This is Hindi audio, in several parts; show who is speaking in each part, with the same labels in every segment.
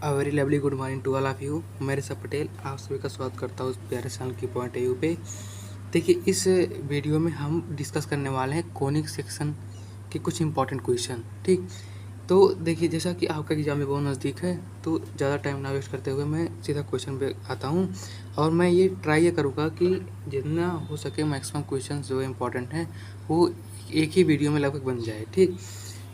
Speaker 1: Very lovely good morning to all of you. मैं ऋषभ पटेल आप सभी का स्वागत करता हूँ उस प्यारे चैनल की पॉइंट यू पे। देखिए, इस वीडियो में हम डिस्कस करने वाले हैं कॉनिक सेक्शन के कुछ इंपॉर्टेंट क्वेश्चन। ठीक, तो देखिए, जैसा कि आपका एग्जाम में बहुत नज़दीक है तो ज़्यादा टाइम ना वेस्ट करते हुए मैं सीधा क्वेश्चन पे आता हूँ और मैं ये ट्राई करूँगा कि जितना हो सके मैक्सिमम क्वेश्चन जो इम्पोर्टेंट हैं वो एक ही वीडियो में लगभग बन जाए। ठीक,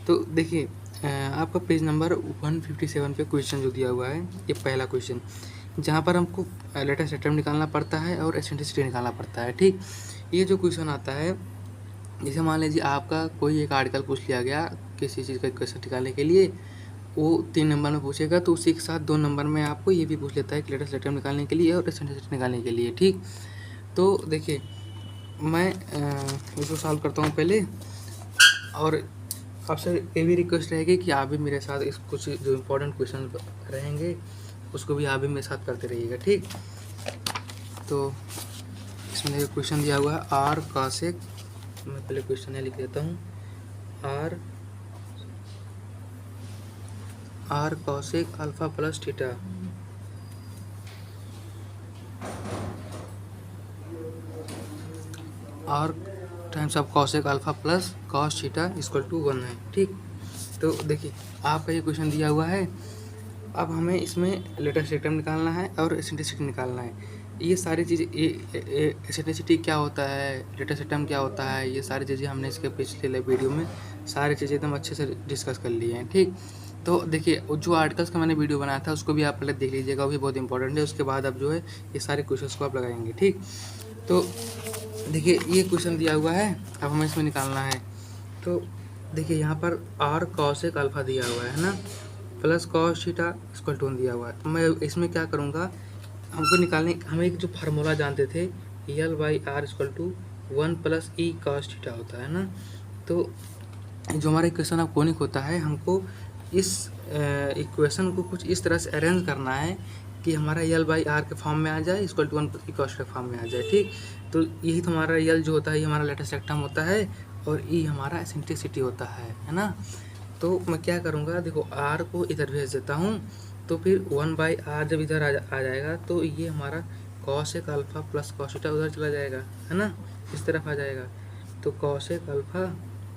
Speaker 1: तो देखिए, आपका पेज नंबर 157 पे क्वेश्चन जो दिया हुआ है, ये पहला क्वेश्चन जहाँ पर हमको लेटेस्ट एटम्प्ट निकालना पड़ता है और एसेंट्रिसिटी निकालना पड़ता है। ठीक, ये जो क्वेश्चन आता है, जैसे मान लीजिए आपका कोई एक आर्टिकल पूछ लिया गया किसी चीज़ का क्वेश्चन निकालने के लिए, वो 3 नंबर में पूछेगा तो उसी के साथ 2 नंबर में आपको ये भी पूछ लेता है कि लेटेस्ट एटम्प्ट निकालने के लिए और एसेंट्रिसिटी निकालने के लिए। ठीक, तो देखिए, मैं इसको सॉल्व करता हूँ पहले, और आपसे ये भी रिक्वेस्ट रहेगी कि आप भी मेरे साथ इस कुछ जो इम्पोर्टेंट क्वेश्चन रहेंगे उसको भी आप भी मेरे साथ करते रहिएगा। ठीक, तो इसमें देखिए क्वेश्चन दिया हुआ है आर कॉसेक। मैं पहले क्वेश्चन है लिख देता हूँ। R cosec alpha plus theta और times of cosec alpha plus cos theta equal to 1 है। ठीक, तो देखिए आपका ये क्वेश्चन दिया हुआ है। अब हमें इसमें लेटेस्ट एटम्प्ट निकालना है और एसेंट्रिसिटी निकालना है। ये सारी चीज़ें, एसेंट्रिसिटी क्या होता है, लेटेस्ट एटम्प्ट क्या होता है, ये सारी चीज़ें हमने इसके पिछले वीडियो में सारी चीज़ें एकदम अच्छे से डिस्कस कर ली हैं। ठीक, तो देखिए जो आर्टिकल्स का मैंने वीडियो बनाया था उसको भी आप पहले देख लीजिएगा, वो भी बहुत इंपॉर्टेंट है। उसके बाद अब जो है ये सारे क्वेश्चन को आप लगाएंगे। ठीक, तो देखिए ये क्वेश्चन दिया हुआ है, अब हमें इसमें निकालना है। तो देखिए यहाँ पर आर कॉसेक अल्फा दिया हुआ है ना, plus cos theta equal to दिया हुआ है। मैं इसमें क्या करूँगा, हमको निकालने, हम एक जो फार्मूला जानते थे L by R equal to 1 plus E cos theta होता है ना। तो जो हमारा इक्वेशन ऑफ कोनिक होता है, हमको इस इक्वेशन को कुछ इस तरह से अरेंज करना है कि हमारा यल बाई आर के फॉर्म में आ जाए equal to 1 plus E cos के फॉर्म में आ जाए। ठीक, तो यही तो हमारा यल जो होता है ये हमारा लेटेस्ट एटम होता है और ई हमारा एसेंट्रिसिटी होता है ना। तो मैं क्या करूँगा, देखो आर को इधर भेज देता हूँ, तो फिर 1 बाई आर जब इधर आ जाएगा तो ये हमारा cosec alpha plus cos theta उधर चला जाएगा, है ना, इस तरफ आ जाएगा। तो cosec alpha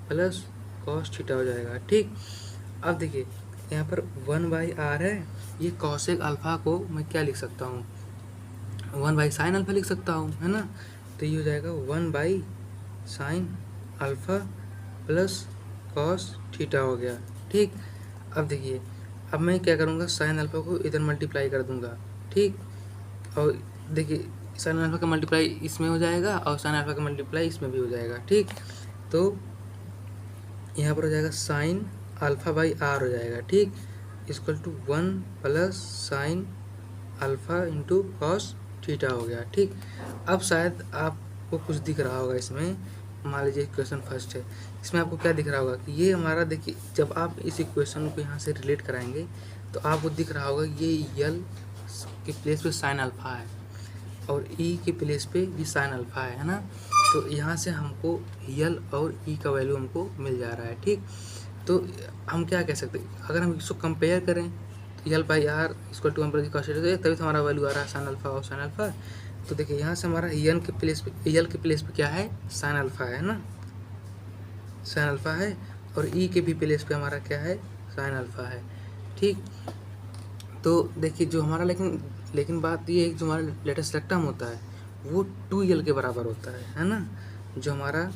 Speaker 1: plus cos theta हो जाएगा। ठीक, अब देखिए यहाँ पर 1 बाई आर है, ये कॉसेक अल्फा को मैं क्या लिख सकता हूँ, 1 बाई साइन अल्फा लिख सकता हूँ, है ना। तो ये हो जाएगा 1 by sine alpha plus cos theta हो गया। ठीक, अब देखिए, अब मैं क्या करूँगा, साइन अल्फा को इधर मल्टीप्लाई कर दूँगा। ठीक, और देखिए साइन अल्फा का मल्टीप्लाई इसमें हो जाएगा और साइन अल्फा का मल्टीप्लाई इसमें भी हो जाएगा। ठीक, तो यहाँ पर हो जाएगा साइन अल्फा बाई आर हो जाएगा। ठीक, equal to 1 plus sine alpha into cos theta हो गया। ठीक, अब शायद आपको कुछ दिख रहा होगा इसमें। मान लीजिए क्वेश्चन फर्स्ट है, इसमें आपको क्या दिख रहा होगा कि ये हमारा, देखिए जब आप इस इक्वेशन को यहाँ से रिलेट कराएंगे तो आपको दिख रहा होगा ये यल के प्लेस पे साइन अल्फा है और ई के प्लेस पे भी साइन अल्फा है ना। तो यहाँ से हमको यल और ई का वैल्यू हमको मिल जा रहा है। ठीक, तो हम क्या कह सकते हैं, अगर हम इसको कंपेयर करें तो L by R equal to 1 plus cos theta, तभी तो हमारा वैल्यू आ रहा है साइन अल्फा और साइन अल्फा। तो देखिए यहाँ से हमारा यल के प्लेस पे क्या है, साइन अल्फा है ना, साइन अल्फा है, और ई के भी प्लेस पे हमारा क्या है, साइन अल्फा है। ठीक, तो देखिए जो हमारा, लेकिन बात ये है कि जो हमारा लेटेस्ट रेक्टम होता है वो 2l के बराबर होता है ना। जो हमारा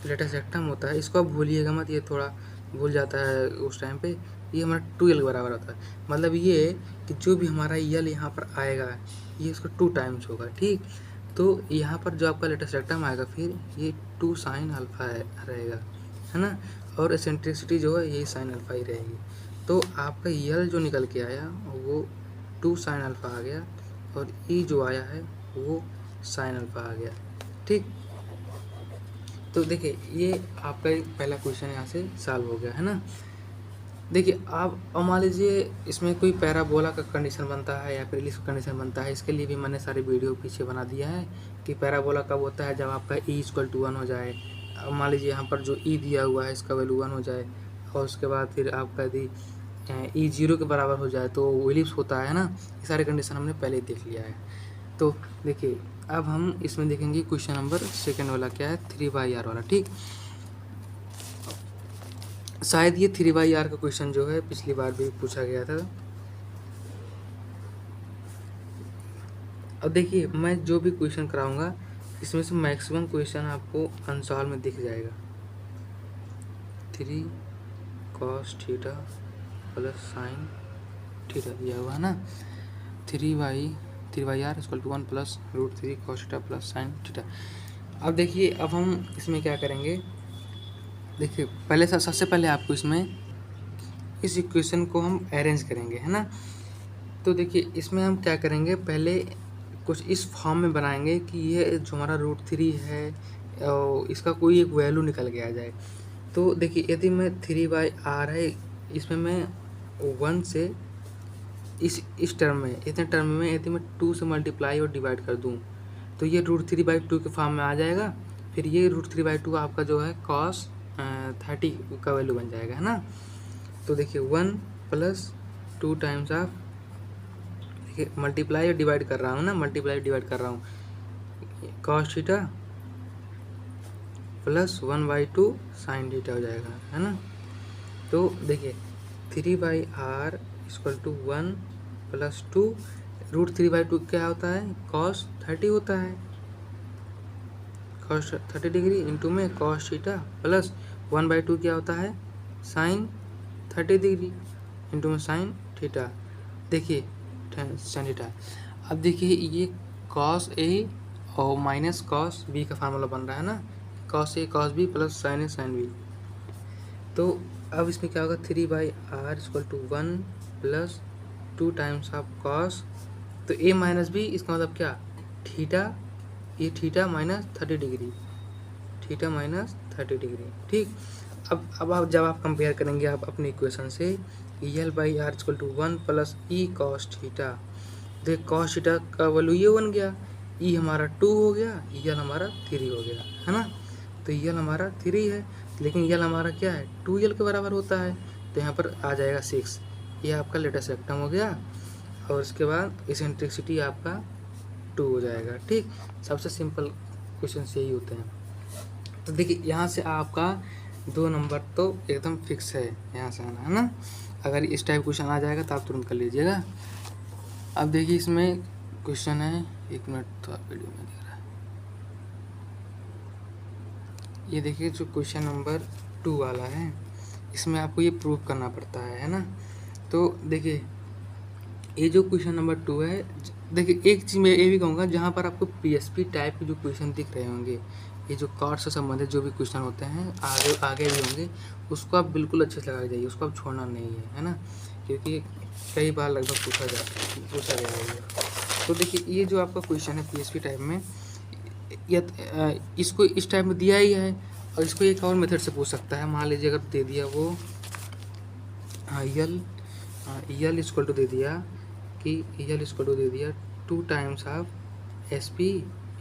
Speaker 1: लेटेस्ट रेक्टम होता है इसको आप भूलिएगा मत, ये थोड़ा भूल जाता है उस टाइम पे। ये हमारा 2l के बराबर होता है, मतलब ये कि जो भी हमारा यल यहाँ पर आएगा ये इसका 2 टाइम्स होगा। ठीक, तो यहाँ पर जो आपका लेटेस्ट रेक्टम आएगा फिर ये 2 साइन अल्फा रहेगा, है ना, और एसेंट्रिसिटी जो है यही साइन अल्फा ही रहेगी। तो आपका यल जो निकल के आया वो 2 साइन अल्फा आ गया और ई जो आया है वो साइन अल्फा आ गया। ठीक, तो देखिए ये आपका एक पहला क्वेश्चन यहाँ से सॉल्व हो गया, है ना। देखिए आप, मान लीजिए इसमें कोई पैराबोला का कंडीशन बनता है या फिर इलिप्स का कंडीशन बनता है, इसके लिए भी मैंने सारी वीडियो पीछे बना दिया है कि पैराबोला कब होता है, जब आपका ई इक्वल टू 1 हो जाए। अब मान लीजिए यहाँ पर जो ई दिया हुआ है इसका वैल्यू 1 हो जाए और उसके बाद फिर आपका यदि ई 0 के बराबर हो जाए तो वो इलिप्स होता है ना। ये सारे कंडीशन हमने पहले ही देख लिया है। तो देखिए अब हम इसमें देखेंगे क्वेश्चन नंबर सेकंड वाला क्या है, 3/r वाला। ठीक, शायद ये 3/r का क्वेश्चन जो है पिछली बार भी पूछा गया था। अब देखिए मैं जो भी क्वेश्चन कराऊंगा इसमें से मैक्सिमम क्वेश्चन आपको आंसर में दिख जाएगा। 3 cos theta plus sine theta दिया हुआ है ना। 3/r equal to 1 plus √3 cos theta plus sine theta. अब देखिए अब हम इसमें क्या करेंगे, देखिए पहले सबसे पहले आपको इसमें इस इक्वेशन को हम अरेंज करेंगे, है ना। तो देखिए इसमें हम क्या करेंगे, पहले कुछ इस फॉर्म में बनाएंगे कि ये जो हमारा √3 है और इसका कोई एक वैल्यू निकल के आ जाए। तो देखिए यदि मैं 3/r है इसमें मैं 1 से इस टर्म में इतने टर्म में यदि मैं 2 से मल्टीप्लाई और डिवाइड कर दूं तो ये √3/2 के फॉर्म में आ जाएगा। फिर ये √3/2 आपका जो है cos 30 का वैल्यू बन जाएगा, है ना। तो देखिए 1 प्लस 2 टाइम्स ऑफ, देखिए मल्टीप्लाई और डिवाइड कर रहा हूँ ना, मल्टीप्लाई डिवाइड कर रहा हूँ, cos theta plus 1/2 sine theta हो जाएगा, है ना। तो देखिए 3/r इक्वल टू 1 प्लस 2 √3/2 क्या होता है, cos 30 होता है, cos 30 डिग्री इंटू में cos थीटा प्लस 1/2 क्या होता है, साइन 30 डिग्री इंटू में साइन थीटा। देखिए साइन थीटा। अब देखिए ये cos a और माइनस cos b का फार्मूला बन रहा है ना, cos a cos b plus sine a sine b। तो अब इसमें क्या होगा, 3/r equal to 1 plus 2 times of cos, तो a माइनस b इसका मतलब क्या, थीटा, ये theta minus 30 degree, theta minus 30 degree. ठीक, अब आप जब आप कंपेयर करेंगे आप अपनी इक्वेशन से, L/r equal to 1 plus e cos theta, तो cos थीटा का वैल्यू ये बन गया, e हमारा 2 हो गया, L हमारा 3 हो गया, है ना। तो L हमारा 3 है लेकिन L हमारा क्या है, 2L के बराबर होता है, तो यहाँ पर आ जाएगा 6। ये आपका लेटेस्ट रेक्टम हो गया और इसके बाद इसेंट्रिसिटी आपका 2 हो जाएगा। ठीक, सबसे सिंपल क्वेश्चन यही होते हैं। तो देखिए यहाँ से आपका 2 नंबर तो एकदम फिक्स है, यहाँ से आना, है ना। अगर इस टाइप क्वेश्चन आ जाएगा तो आप तुरंत कर लीजिएगा। अब देखिए इसमें क्वेश्चन है, 1 मिनट तो आप वीडियो में दिख रहा है, ये देखिए जो क्वेश्चन नंबर 2 वाला है इसमें आपको ये प्रूव करना पड़ता है ना। तो देखिए ये जो क्वेश्चन नंबर 2 है, देखिए एक चीज़ मैं ये भी कहूँगा, जहाँ पर आपको पीएसपी टाइप के जो क्वेश्चन दिख रहे होंगे, ये जो कार्ड से संबंधित जो भी क्वेश्चन होते हैं आगे भी होंगे, उसको आप बिल्कुल अच्छे से लगा जाइए, उसको आप छोड़ना नहीं है ना, क्योंकि कई बार लगभग पूछा गया है। तो देखिए ये जो आपका क्वेश्चन है पीएसपी टाइप में, इसको इस टाइप में दिया ही है और इसको एक और मेथड से पूछ सकता है। मान लीजिए अगर दे दिया वो यल इक्वल टू दे दिया कि यल इक्वल टू दे दिया 2 times of S P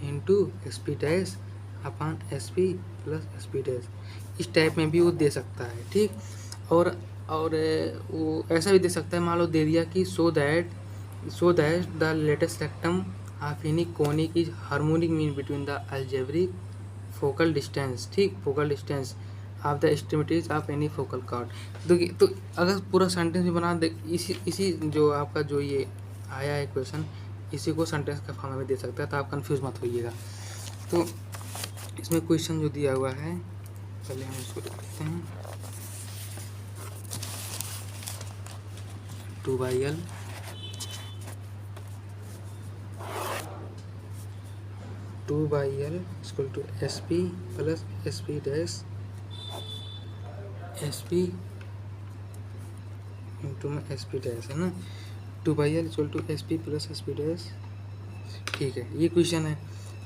Speaker 1: into S P dash upon S P plus S P dash, इस टाइप में भी वो दे सकता है। ठीक, और वो ऐसा भी दे सकता है, मान लो दे दिया कि so that the latus rectum of any conic is harmonic mean between the algebraic focal distance, ठीक, focal distance of the extremities of any focal chord. तो अगर पूरा सेंटेंस भी बना दे, इसी जो आपका जो ये आया है क्वेश्चन, इसी को सेंटेंस का फॉर्म में दे सकता है, तो आप कंफ्यूज मत होइएगा। तो इसमें क्वेश्चन जो दिया हुआ है, पहले हम इसको देखते हैं, 2/L equal to S P plus S P dash S P into में एस पी डैश, है ना। 2/L equal to S P plus S P dash, ठीक है, ये क्वेश्चन है।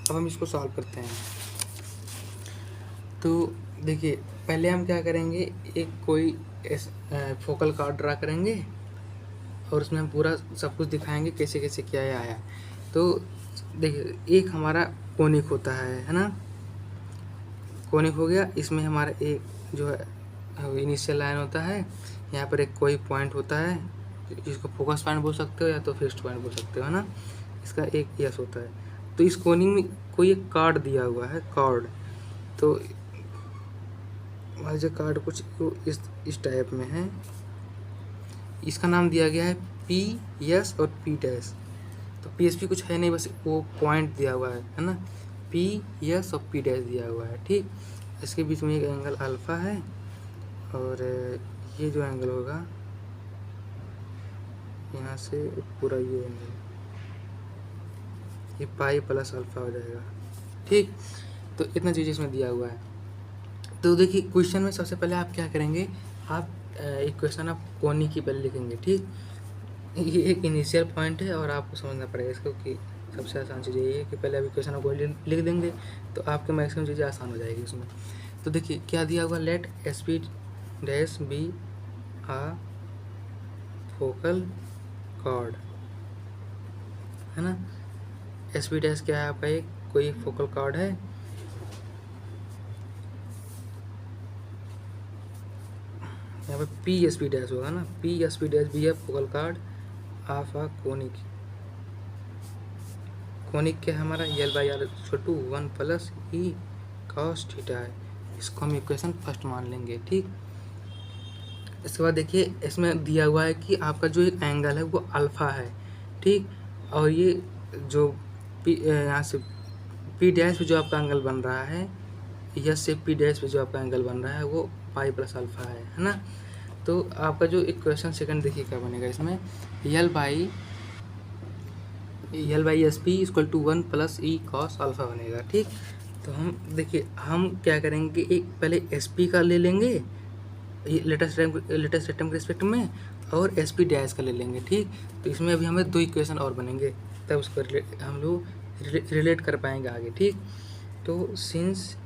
Speaker 1: अब हम इसको सॉल्व करते हैं। तो देखिए पहले हम क्या करेंगे, एक कोई फोकल कॉर्ड ड्रा करेंगे और उसमें हम पूरा सब कुछ दिखाएंगे कैसे कैसे क्या आया। तो देखिए एक हमारा कोनिक होता है ना, कोनिक हो गया, इसमें हमारा एक जो है इनिशियल लाइन होता है, यहाँ पर एक कोई पॉइंट होता है, इसको फोकस पॉइंट बोल सकते हो या तो फिक्स्ड पॉइंट बोल सकते हो, है ना। इसका एक यस होता है। तो इस कोनिंग में कोई एक कार्ड दिया हुआ है, कार्ड। तो मान लीजिए कार्ड कुछ इस टाइप में है, इसका नाम दिया गया है पी एस और पी डैश। तो पी एस पी कुछ है नहीं, बस वो पॉइंट दिया हुआ है ना। पी एस और पी डैश दिया हुआ है, ठीक। इसके बीच में एक एंगल अल्फ़ा है, और ये जो एंगल होगा यहाँ से पूरा ये एंगल, ये पाई प्लस अल्फ़ा हो जाएगा, ठीक। तो इतना चीज़ इसमें दिया हुआ है। तो देखिए क्वेश्चन में सबसे पहले आप क्या करेंगे, आप एक क्वेश्चन आप कोनी की पहले लिखेंगे, ठीक। ये एक इनिशियल पॉइंट है और आपको समझना पड़ेगा इसको कि सबसे आसान चीज़ ये है कि पहले अभी क्वेश्चन आपको लिख देंगे तो आपके मैक्सिमम चीज़ें आसान हो जाएगी उसमें। तो देखिए क्या दिया हुआ, let S P dash be a focal chord, है ना। एस पी डैश क्या है आपका, एक कोई फोकल कॉर्ड है। यहाँ पे पी एस पी डैश होगा ना, पी एस पी डैश भी है focal chord of a conic. Conic क्या है हमारा, एल बाई आर छोटू 1 प्लस ई कॉस थीटा है। इसको हम इक्वेशन फर्स्ट मान लेंगे, ठीक। इसके बाद देखिए इसमें दिया हुआ है कि आपका जो एक एंगल है वो अल्फ़ा है, ठीक। और ये जो यहाँ से पी डैश पे जो आपका एंगल बन रहा है, यस से पी डैश पे जो आपका एंगल बन रहा है वो पाई प्लस अल्फ़ा है ना। तो आपका जो इक्वेशन सेकंड देखिए क्या बनेगा इसमें, L by S P equal to 1 plus E cos alpha बनेगा, ठीक। तो हम देखिए हम क्या करेंगे, एक पहले एस पी का ले लेंगे लेटेस्ट रेक्टम के रिस्पेक्ट में, और एस पी डैश का ले लेंगे, ठीक। तो इसमें अभी हमें 2 इक्वेशन और बनेंगे, तब उसको हम लोग रिलेट कर पाएंगे आगे, ठीक। तो सिंस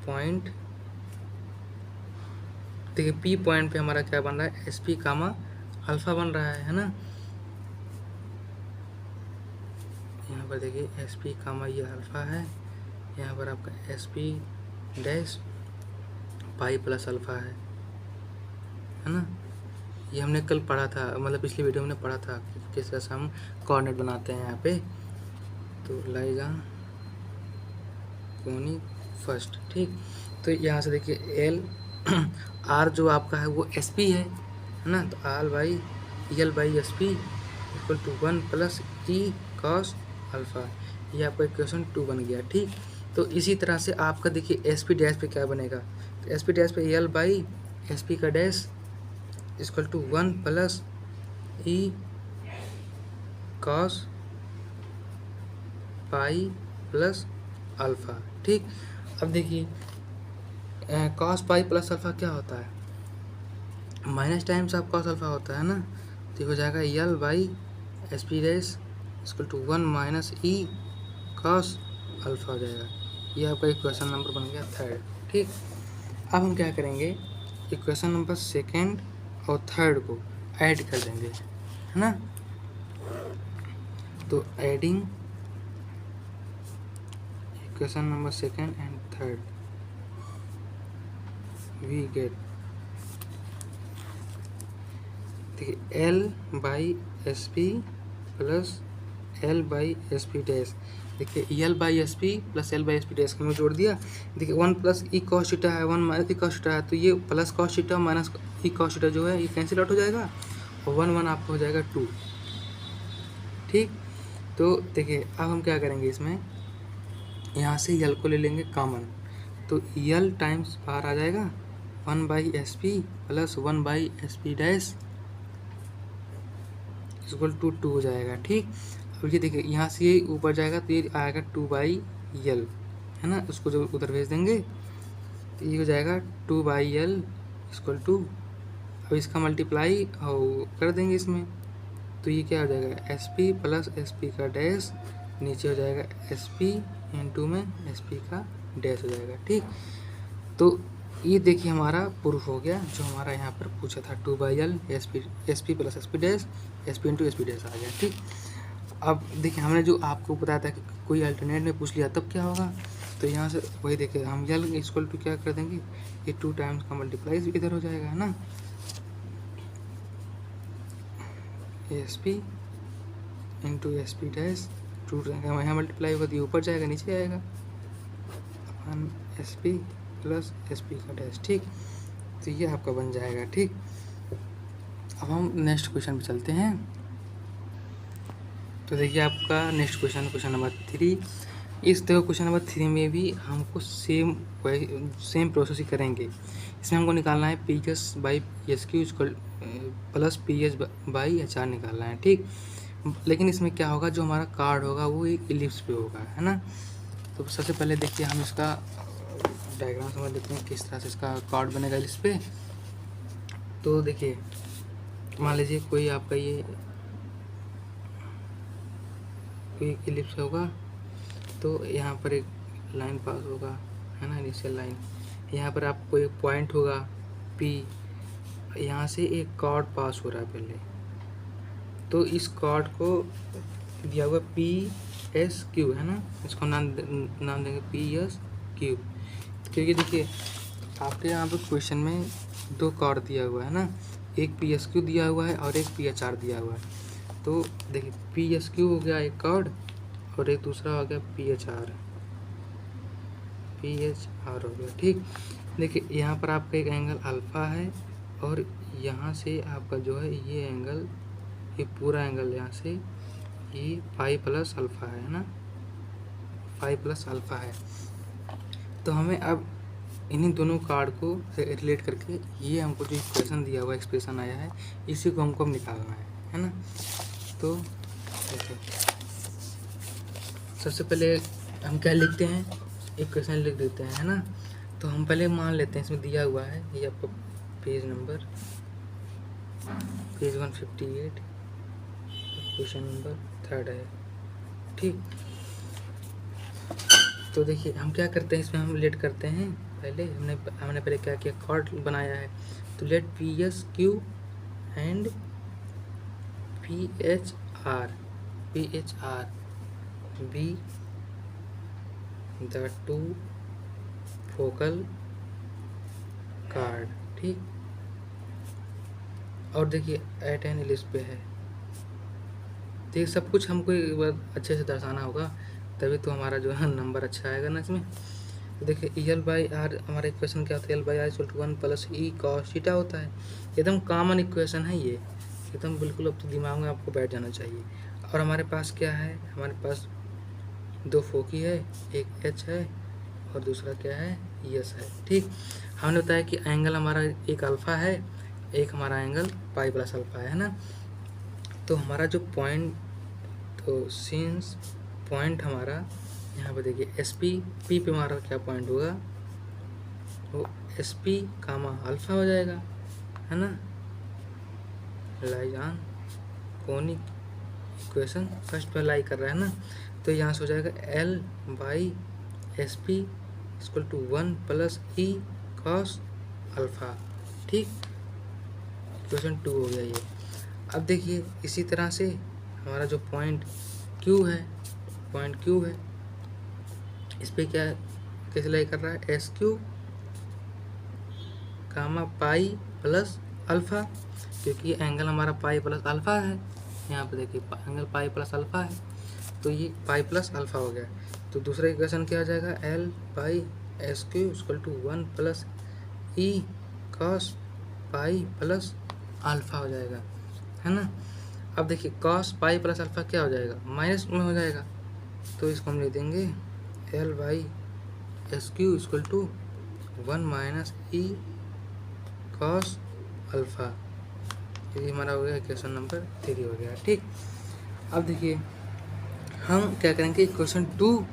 Speaker 1: पॉइंट, देखिए पी पॉइंट पे हमारा क्या बन रहा है, एस पी कामा अल्फ़ा बन रहा है ना। यहाँ पर देखिए एस पी कामा ये अल्फ़ा है, यहाँ पर आपका एस पी डैश पाई प्लस अल्फ़ा है ना। ये हमने कल पढ़ा था, मतलब पिछली वीडियो में पढ़ा था किस तरह से हम कोऑर्डिनेट बनाते हैं यहाँ पे। तो लाएगा कोनी फर्स्ट, ठीक। तो यहाँ से देखिए एल आर जो आपका है वो एस पी है ना। तो R by L by S P equal to 1 plus E cos alpha, ये आपका इक्वेशन 2 बन गया, ठीक। तो इसी तरह से आपका देखिए एस पी डैश पे क्या बनेगा, तो एस पी डैश पे एल बाई एस पी का dash equal to 1 plus E cos pi plus alpha, ठीक। अब देखिए कॉस पाई प्लस अल्फ़ा क्या होता है, minus times of cos alpha होता है ना। तो हो जाएगा L by S P dash equal to 1 minus e cos alpha हो जाएगा। ये आपका इक्वेशन नंबर बन गया थर्ड, ठीक। अब हम क्या करेंगे, इक्वेशन नंबर सेकेंड और थर्ड को ऐड कर देंगे, है ना। तो adding equation number second and third we get, देखिए L by S P plus L by S P dash, देखिए L by S P plus L by S P dash को हमने जोड़ दिया। देखिए 1 प्लस ई कॉस थीटा है, 1 माइनस ई कॉस थीटा है, तो ये plus cos theta minus e cos theta जो है ये कैंसिल आउट हो जाएगा, और 1 1 आपको हो जाएगा 2, ठीक। तो देखिए अब हम क्या करेंगे इसमें, यहाँ से यल को ले लेंगे कॉमन, तो यल टाइम्स बाहर आ जाएगा 1 by S P plus 1 by S P dash equal to 2 हो जाएगा, ठीक। अब ये देखिए यहाँ से ये ऊपर जाएगा तो ये आएगा 2 बाई यल, है ना। उसको जो उधर भेज देंगे तो ये हो जाएगा 2 बाई यल इक्वल टू, अब इसका मल्टीप्लाई कर देंगे इसमें, तो ये क्या हो जाएगा S P plus S P का डैश, नीचे हो जाएगा एस पी इंटू में एस पी का डैश हो जाएगा, ठीक। तो ये देखिए हमारा प्रूफ हो गया जो हमारा यहाँ पर पूछा था, 2 by L S P plus S P dash S P into S P dash आ गया, ठीक। अब देखिए हमने जो आपको बताया था कि कोई अल्टरनेट में पूछ लिया तब क्या होगा, तो यहाँ से वही देखिए हम यल इक्वल टू क्या कर देंगे, ये 2 टाइम्स का मल्टीप्लाइज इधर हो जाएगा, है ना, S P into S P dash 2 यहाँ मल्टीप्लाई होगा तो ये ऊपर जाएगा नीचे आएगा अपन S P plus S P का डैश। ठीक, तो ये आपका बन जाएगा। ठीक, अब हम नेक्स्ट क्वेश्चन पे चलते हैं। तो देखिए आपका नेक्स्ट क्वेश्चन नंबर 3। इस देखो क्वेश्चन नंबर 3 में भी हमको सेम प्रोसेस ही करेंगे। इसमें हमको निकालना है P S by P S Q plus P H by H are निकालना है। ठीक, लेकिन इसमें क्या होगा, जो हमारा कार्ड होगा वो एक इलिप्स पे होगा, है ना। तो सबसे पहले देखिए हम इसका डायग्राम समझ लेते हैं किस तरह से इसका कार्ड बनेगा इलिप्स पे। तो देखिए मान लीजिए कोई आपका ये कोई इलिप्स होगा, तो यहाँ पर एक लाइन पास होगा, है ना, इनिशियल लाइन। यहाँ पर आपको एक पॉइंट होगा P, यहाँ से एक कॉर्ड पास हो रहा है पहले, तो इस कॉर्ड को दिया हुआ PSQ, है ना, इसको नाम देंगे PSQ, क्योंकि देखिए आपके यहाँ पर क्वेश्चन में 2 कॉर्ड दिया हुआ है ना, एक PSQ दिया हुआ है और एक PHR दिया हुआ है। तो देखिए PSQ हो गया एक कॉर्ड और एक दूसरा हो गया PHR हो गया। ठीक, देखिए यहाँ पर आपका एक एंगल अल्फ़ा है और यहाँ से आपका जो है ये एंगल, ये पूरा एंगल यहाँ से ये पाई प्लस अल्फ़ा है ना, पाई प्लस अल्फ़ा है। तो हमें अब इन्हीं दोनों कार्ड को रिलेट करके ये हमको जो इक्वेशन दिया हुआ एक्सप्रेशन आया है, इसी को हमको निकालना है ना। तो देखिए सबसे पहले हम क्या लिखते हैं, इक्वेशन लिख देते हैं, है ना। तो हम पहले मान लेते हैं इसमें दिया हुआ है, ये आपको पेज 158 क्वेश्चन नंबर 3 है। ठीक, तो देखिए हम क्या करते हैं, इसमें हम लेट करते हैं, पहले हमने पहले क्या किया, कॉर्ड बनाया है। तो let PSQ and PHR be the 2 focal chord. ठीक, और देखिए एट एन इलिप्स पे है। देखिए सब कुछ हमको एक बार अच्छे से दर्शाना होगा, तभी तो हमारा जो है नंबर अच्छा आएगा ना इसमें। तो देखिए एल बाई आर, हमारा इक्वेशन क्या होता है, L by R equal to 1 plus E cos theta होता है। एकदम कॉमन इक्वेशन है ये, एकदम बिल्कुल अब तो दिमाग में आपको बैठ जाना चाहिए। और हमारे पास क्या है, हमारे पास 2 फोकी है, एक एच है और दूसरा क्या है, यस है। ठीक, हमने बताया कि एंगल हमारा एक अल्फ़ा है, एक हमारा एंगल पाई प्लस अल्फ़ा है ना। तो हमारा जो पॉइंट, तो सिंस पॉइंट हमारा यहाँ पे देखिए एस पी पे हमारा क्या पॉइंट होगा, वो एस पी कामा अल्फ़ा हो जाएगा, है ना, lies on conic equation, first पे लाई कर रहा है ना। तो यहाँ से हो जाएगा L by S P equal to 1 plus E cos alpha. ठीक, इक्वेशन 2 हो गया ये। अब देखिए इसी तरह से हमारा जो पॉइंट Q है, इस पर क्या कैसे लाई कर रहा है, SQ कामा पाई प्लस अल्फ़ा, क्योंकि एंगल हमारा पाई प्लस अल्फ़ा है। यहाँ पे देखिए एंगल पाई प्लस अल्फ़ा है, तो ये पाई प्लस अल्फ़ा हो गया। तो दूसरा इक्वेशन क्या हो जाएगा, L by S Q equal to 1 plus E cos pi plus alpha हो जाएगा, है ना। अब देखिए कॉस पाई प्लस अल्फ़ा क्या हो जाएगा, माइनस में हो जाएगा, तो इसको हम लिख देंगे L by S Q equal to 1 minus e cos alpha. ये हमारा हो गया इक्वेशन नंबर 3 हो गया। ठीक, अब देखिए हम क्या करेंगे, इक्वेशन 2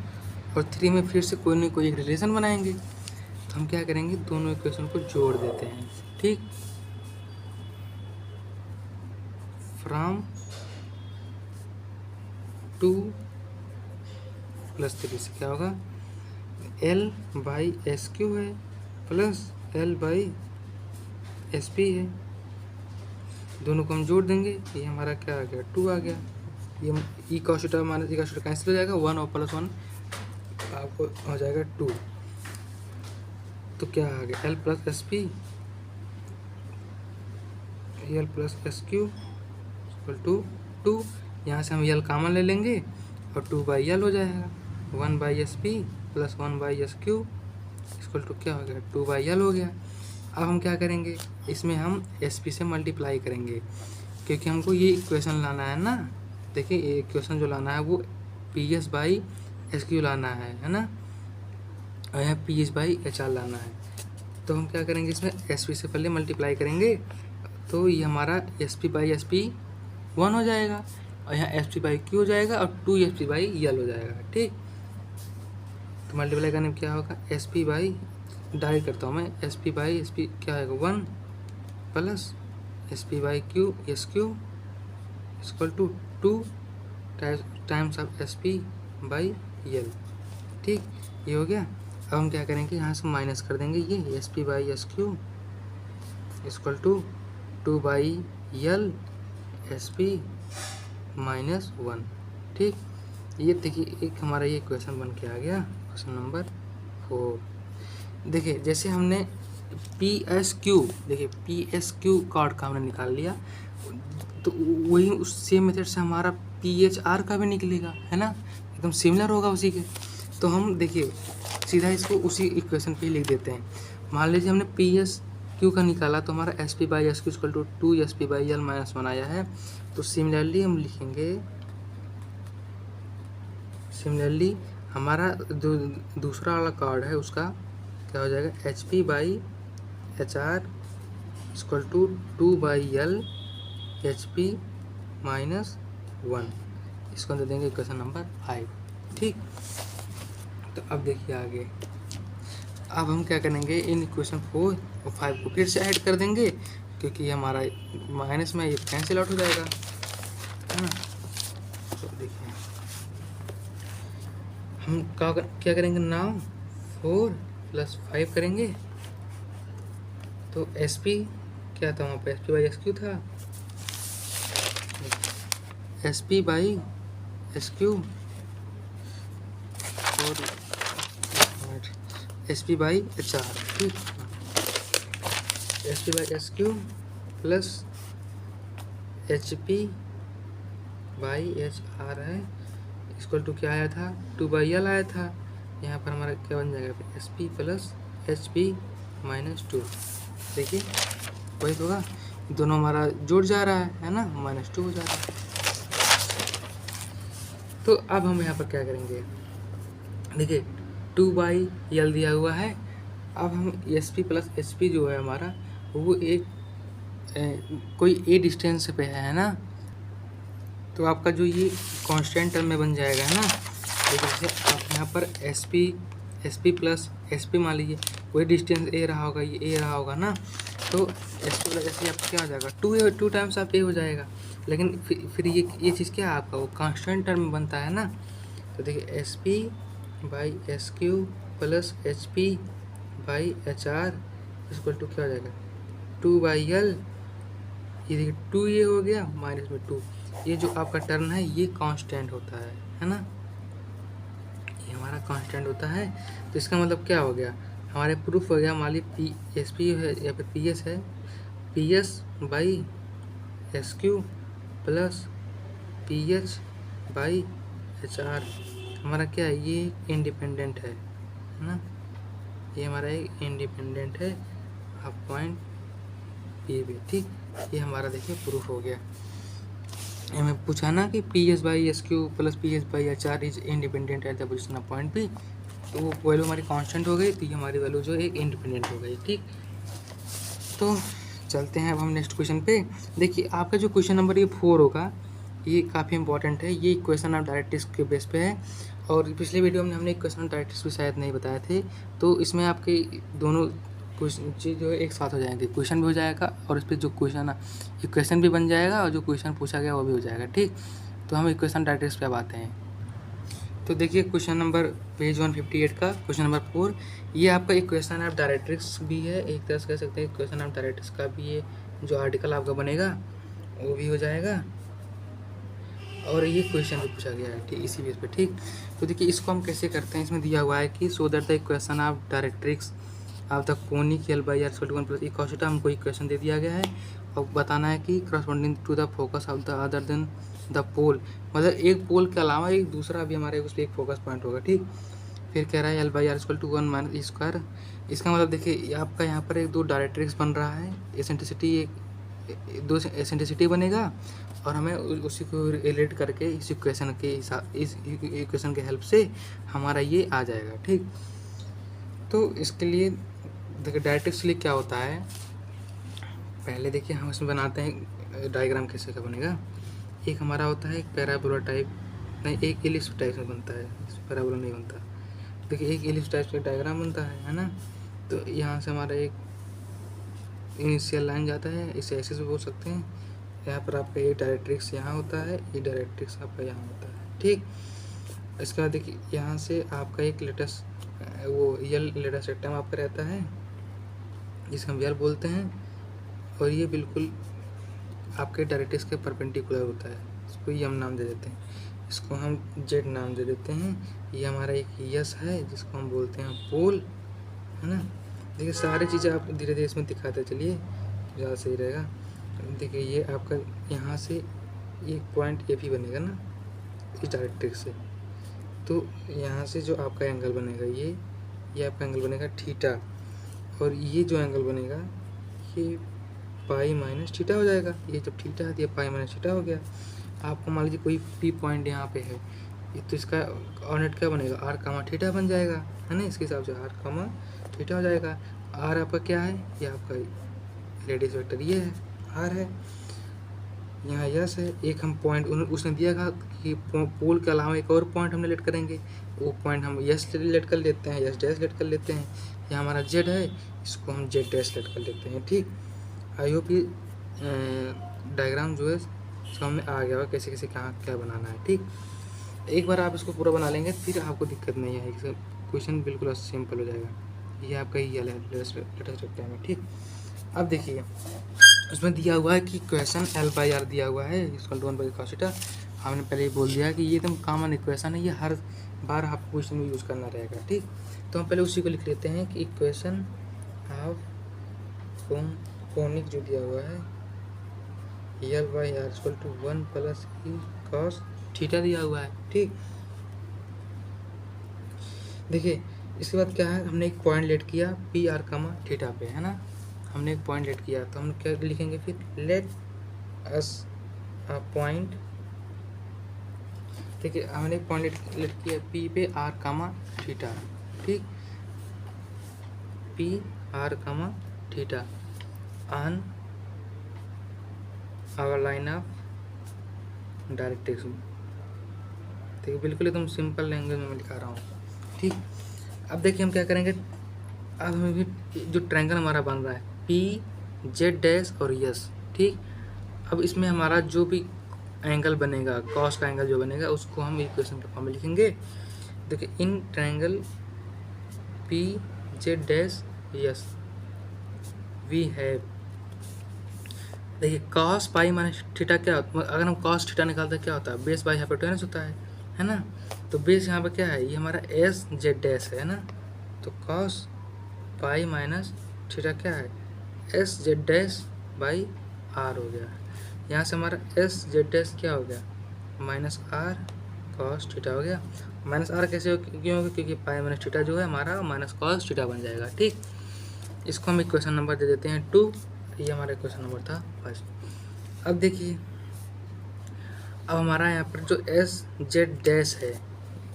Speaker 1: और 3 में फिर से कोई ना कोई एक रिलेशन बनाएंगे। तो हम क्या करेंगे, दोनों इक्वेशन को जोड़ देते हैं। ठीक, फ्रॉम 2 प्लस 3 से क्या होगा, एल बाई एस क्यू है plus L by S P है, दोनों को हम जोड़ देंगे, ये हमारा क्या आ गया, 2 आ गया। ये ई cos theta minus e cos theta cancel हो जाएगा, 1 और प्लस 1 आपको हो जाएगा 2। तो क्या आ गया, L plus S P L plus S Q equal to 2। यहाँ से हम यल कॉमन ले लेंगे और 2 बाई यल हो जाएगा, 1 by S P plus 1 by S Q equal to क्या हो गया, 2 बाई यल हो गया। अब हम क्या करेंगे, इसमें हम एस पी से मल्टीप्लाई करेंगे क्योंकि हमको ये इक्वेशन लाना है ना। देखिए ये इक्वेशन जो लाना है वो P S by S Q लाना है ना, और यहाँ P H by H are लाना है। तो हम क्या करेंगे, इसमें एस पी से पहले मल्टीप्लाई करेंगे तो ये हमारा S P by S P 1 हो जाएगा, और यहाँ एस पी बाई क्यू हो जाएगा और 2 एस पी बाई यल हो जाएगा। ठीक, तो मल्टीप्लाई करने में क्या होगा, एस पी बाई, डायरेक्ट करता हूँ मैं, S P by S P क्या होगा 1 plus S P by Q S Q equal to 2 times of S P by L. ठीक, ये हो गया। अब हम क्या करेंगे, यहाँ से माइनस कर देंगे ये S P by S Q equal to 2 by L S P minus 1। ठीक, ये देखिए एक हमारा ये क्वेश्चन बन के आ गया, क्वेश्चन नंबर 4। देखिए जैसे हमने पी एस क्यू, देखिए पी एस क्यू कार्ड का हमने निकाल लिया, तो वही उस सेम मेथड से हमारा पी एच आर का भी निकलेगा, है ना, एकदम सिमिलर होगा उसी के। तो हम देखिए सीधा इसको उसी इक्वेशन पे ही लिख देते हैं। मान लीजिए हमने पी एस क्यू का निकाला तो हमारा S P by S Q equal to 2 S P by L minus 1 आया है। तो सिमिलरली हम लिखेंगे, सिमिलरली हमारा जो दूसरा वाला कार्ड है उसका क्या हो जाएगा, H P by H R equal to 2 by L H P minus 1। इसको दे देंगे क्वेश्चन नंबर 5। ठीक, तो अब देखिए आगे, अब हम क्या करेंगे, इन इक्वेशन 4 और 5 को फिर से ऐड कर देंगे क्योंकि हमारा माइनस में ये कैंसिल आउट हो जाएगा, है ना। तो देखिए हम क्या करेंगे, नाउ 4 प्लस 5 करेंगे तो एस पी क्या था वहाँ पे, S P by S Q था, S P by S Q और S P by H R. ठीक, S P by S Q plus H P by H R है इक्वल टू क्या आया था, 2 बाई एल आया था। यहाँ पर हमारा क्या बन जाएगा, S P plus H P minus 2। देखिए वही होगा, दोनों हमारा जुड़ जा रहा है ना, माइनस 2 हो जा रहा है। तो अब हम यहाँ पर क्या करेंगे, देखिए 2 बाई यल दिया हुआ है। अब हम S P plus H P जो है हमारा वो एक कोई ए डिस्टेंस पे है ना, तो आपका जो ये कांस्टेंट टर्म में बन जाएगा, है ना। देखिए जैसे आप यहाँ पर S P plus S P मान लीजिए, वही डिस्टेंस ए रहा होगा, ये ए रहा होगा ना, तो S P plus S P आपका क्या हो जाएगा, 2 टाइम्स आप ए हो जाएगा। लेकिन फिर ये चीज़ क्या है आपका, वो कांस्टेंट टर्म में बनता है ना। तो देखिए S P by S Q plus H P by H R equal to क्या हो जाएगा, 2 बाई एल, ये देखिए 2 ये हो गया माइनस में 2, ये जो आपका टर्म है ये कांस्टेंट होता है ना, ये हमारा कांस्टेंट होता है। तो इसका मतलब क्या हो गया, हमारे प्रूफ हो गया, मान ली पी एस पी है या फिर पी एस है, P S by S Q plus P H by H are हमारा क्या है, ये इंडिपेंडेंट है ना, ये हमारा एक इंडिपेंडेंट है आप पॉइंट पी बी। ठीक, ये हमारा देखिए प्रूफ हो गया। हमें पूछा ना कि P S by S Q plus P S by H are is independent at the position of point P, तो वो वैल्यू हमारी कांस्टेंट हो गई, तो ये हमारी वैल्यू जो एक इंडिपेंडेंट हो गई। ठीक, तो चलते हैं अब हम नेक्स्ट क्वेश्चन पे। देखिए आपका जो क्वेश्चन नंबर ये 4 होगा, ये काफ़ी इंपॉर्टेंट है, ये क्वेश्चन ऑफ डायरेक्ट्रिक्स के बेस पे है। और पिछले वीडियो में हमने क्वेश्चन ऑफ डायरेक्ट्रिक्स भी शायद नहीं बताए थे, तो इसमें आपके दोनों क्वेश्चन चीज़ जो है एक साथ हो जाएंगे, क्वेश्चन भी हो जाएगा और इस पर जो क्वेश्चन इक्वेशन भी बन जाएगा और जो क्वेश्चन पूछा गया वो भी हो जाएगा। ठीक, तो हम इक्वेशन डायरेक्ट्रिक्स पे अब आते हैं। तो देखिए क्वेश्चन नंबर पेज 158 का क्वेश्चन नंबर 4, ये आपका इक्वेशन ऑफ डायरेक्ट्रिक्स भी है, एक तरह से कह सकते हैं इक्वेशन ऑफ डायरेक्ट्रिक्स का भी ये जो आर्टिकल आपका बनेगा वो भी हो जाएगा। और ये क्वेश्चन भी पूछा गया है, ठीक, इसी बेस पे, ठीक। तो देखिए इसको हम कैसे करते हैं, इसमें दिया हुआ है कि so that the equation of directrix of the conic L by R equal to 1 plus cos theta, हमको इक्वेशन दे दिया गया है और बताना है कि corresponding to the focus of the other than the pole, मतलब एक पोल के अलावा एक दूसरा भी हमारे उस पर एक फोकस पॉइंट होगा, ठीक। फिर कह रहा है L by R equal to 1 minus E square. इसका मतलब देखिए आपका यहाँ पर एक दो डायरेक्ट्रिक्स बन रहा है, एसेंट्रिसिटी एक दो एसेंट्रिसिटी बनेगा और हमें उसी को रिलेट करके इस इक्वेशन के हिसाब, इस इक्वेशन के हेल्प से हमारा ये आ जाएगा, ठीक। तो इसके लिए देखिए डायरेक्ट्रिक्स के लिए क्या होता है, पहले देखिए हम इसमें बनाते हैं डायग्राम कैसे का बनेगा। एक हमारा होता है एक पैराबोला टाइप, नहीं एक एलिप्स टाइप में बनता है, पैराबोला नहीं बनता। देखिए एक एलिप्स टाइप का डायग्राम बनता है ना। तो यहाँ से हमारा एक इनिशियल लाइन जाता है, इसे ऐसे से बोल सकते हैं। यहाँ पर आपका ये डायरेक्ट्रिक्स यहाँ होता है, ये डायरेक्ट्रिक्स आपका यहाँ होता है, ठीक। इसके बाद देखिए यहाँ से आपका एक लेटेस्ट वो यल लेटेस्ट रेक्टम आपका रहता है, जिसको हम यल बोलते हैं, और ये बिल्कुल आपके डायरेक्ट्रिक्स के परपेंडिकुलर होता है। इसको यम नाम दे देते हैं, इसको हम जेड नाम दे देते हैं। ये हमारा एक यस है जिसको हम बोलते हैं पोल, है ना। देखिए सारी चीज़ें आप धीरे धीरे इसमें दिखाते चलिए, ज़्यादा सही रहेगा। देखिए ये आपका यहाँ से एक पॉइंट ए भी बनेगा ना इस डायरेक्ट्रिक्स से, तो यहाँ से जो आपका एंगल बनेगा ये आपका एंगल बनेगा थीटा, और ये जो एंगल बनेगा ये पाई माइनस थीटा हो जाएगा। ये जब थीटा है तो ये पाई माइनस थीटा हो गया। आपको मान लीजिए कोई पी पॉइंट यहाँ पे है, तो इसका ऑर्डिनेट क्या बनेगा, आर कामा थीटा बन जाएगा, है ना। इसके हिसाब से आर कामा थीटा हो जाएगा। आर आपका क्या है, ये आपका रेडियस वेक्टर ये है, आर है। यहाँ यस है, एक हम पॉइंट उसने दिया था कि पोल के अलावा एक और पॉइंट हम लेट करेंगे, वो पॉइंट हम यस लेट कर लेते हैं, यस डैश लेट कर लेते हैं। यहाँ हमारा जेड है, इसको हम जेड डैश लेट कर लेते हैं, ठीक। आई होप ये डायग्राम जो है समझ में आ गया होगा कैसे कैसे कहाँ क्या बनाना है, ठीक। एक बार आप इसको पूरा बना लेंगे फिर आपको दिक्कत नहीं आएगी, क्वेश्चन बिल्कुल सिंपल हो जाएगा। ये आपका ही लेटेस्ट रखता है, ठीक। अब देखिए उसमें दिया हुआ है कि क्वेश्चन एल बाई आर दिया हुआ है equal to 1 by cos theta. हमने पहले ही बोल दिया कि ये एकदम कॉमन इक्वेशन है, ये हर बार आपको क्वेश्चन में यूज़ करना रहेगा, ठीक। तो हम पहले उसी को लिख लेते हैं कि इक्वेशन ऑफ कोनिक जो दिया हुआ है L by R equal to 1 plus e cos theta दिया हुआ है, ठीक। देखिए इसके बाद क्या है, हमने एक पॉइंट लेट किया पी आर कामा थीटा पे, है ना। हमने एक पॉइंट लेट किया तो हम क्या लिखेंगे फिर, लेट अस अ पॉइंट, ठीक है। हमने एक पॉइंट लेट किया पी पे आर कामा थीटा, ठीक, P R comma theta on our line of directrix. ठीक है, बिल्कुल एकदम सिंपल लैंग्वेज में मैं लिखा रहा हूँ, ठीक। अब देखिए हम क्या करेंगे, अब हमें भी जो ट्रायंगल हमारा बन रहा है पी जेड डैश और यस, ठीक। अब इसमें हमारा जो भी एंगल बनेगा, कॉस का एंगल जो बनेगा उसको हम इक्वेशन के फॉर्म में लिखेंगे। देखिए in triangle P Z dash S we have, देखिए कॉस पाई माइनस थीटा क्या होता है, अगर हम कॉस थीटा निकालते हैं क्या होता है, बेस बाई हाइपोटेनस होता है ना। तो बेस यहाँ पर क्या है, ये हमारा एस जेड डैश है ना। तो कॉस पाई माइनस थीटा क्या है, S Z dash by R हो गया। यहाँ से हमारा एस जेड डैश क्या हो गया, माइनस आर कॉस थीटा हो गया। माइनस आर कैसे क्यों होगा, क्योंकि पाई माइनस थीटा जो है हमारा माइनस कॉस थीटा बन जाएगा, ठीक। इसको हम इक्वेशन नंबर दे देते हैं 2, ये हमारा इक्वेशन नंबर था फर्स्ट। अब देखिए अब हमारा यहाँ पर जो एस जेड डैश है,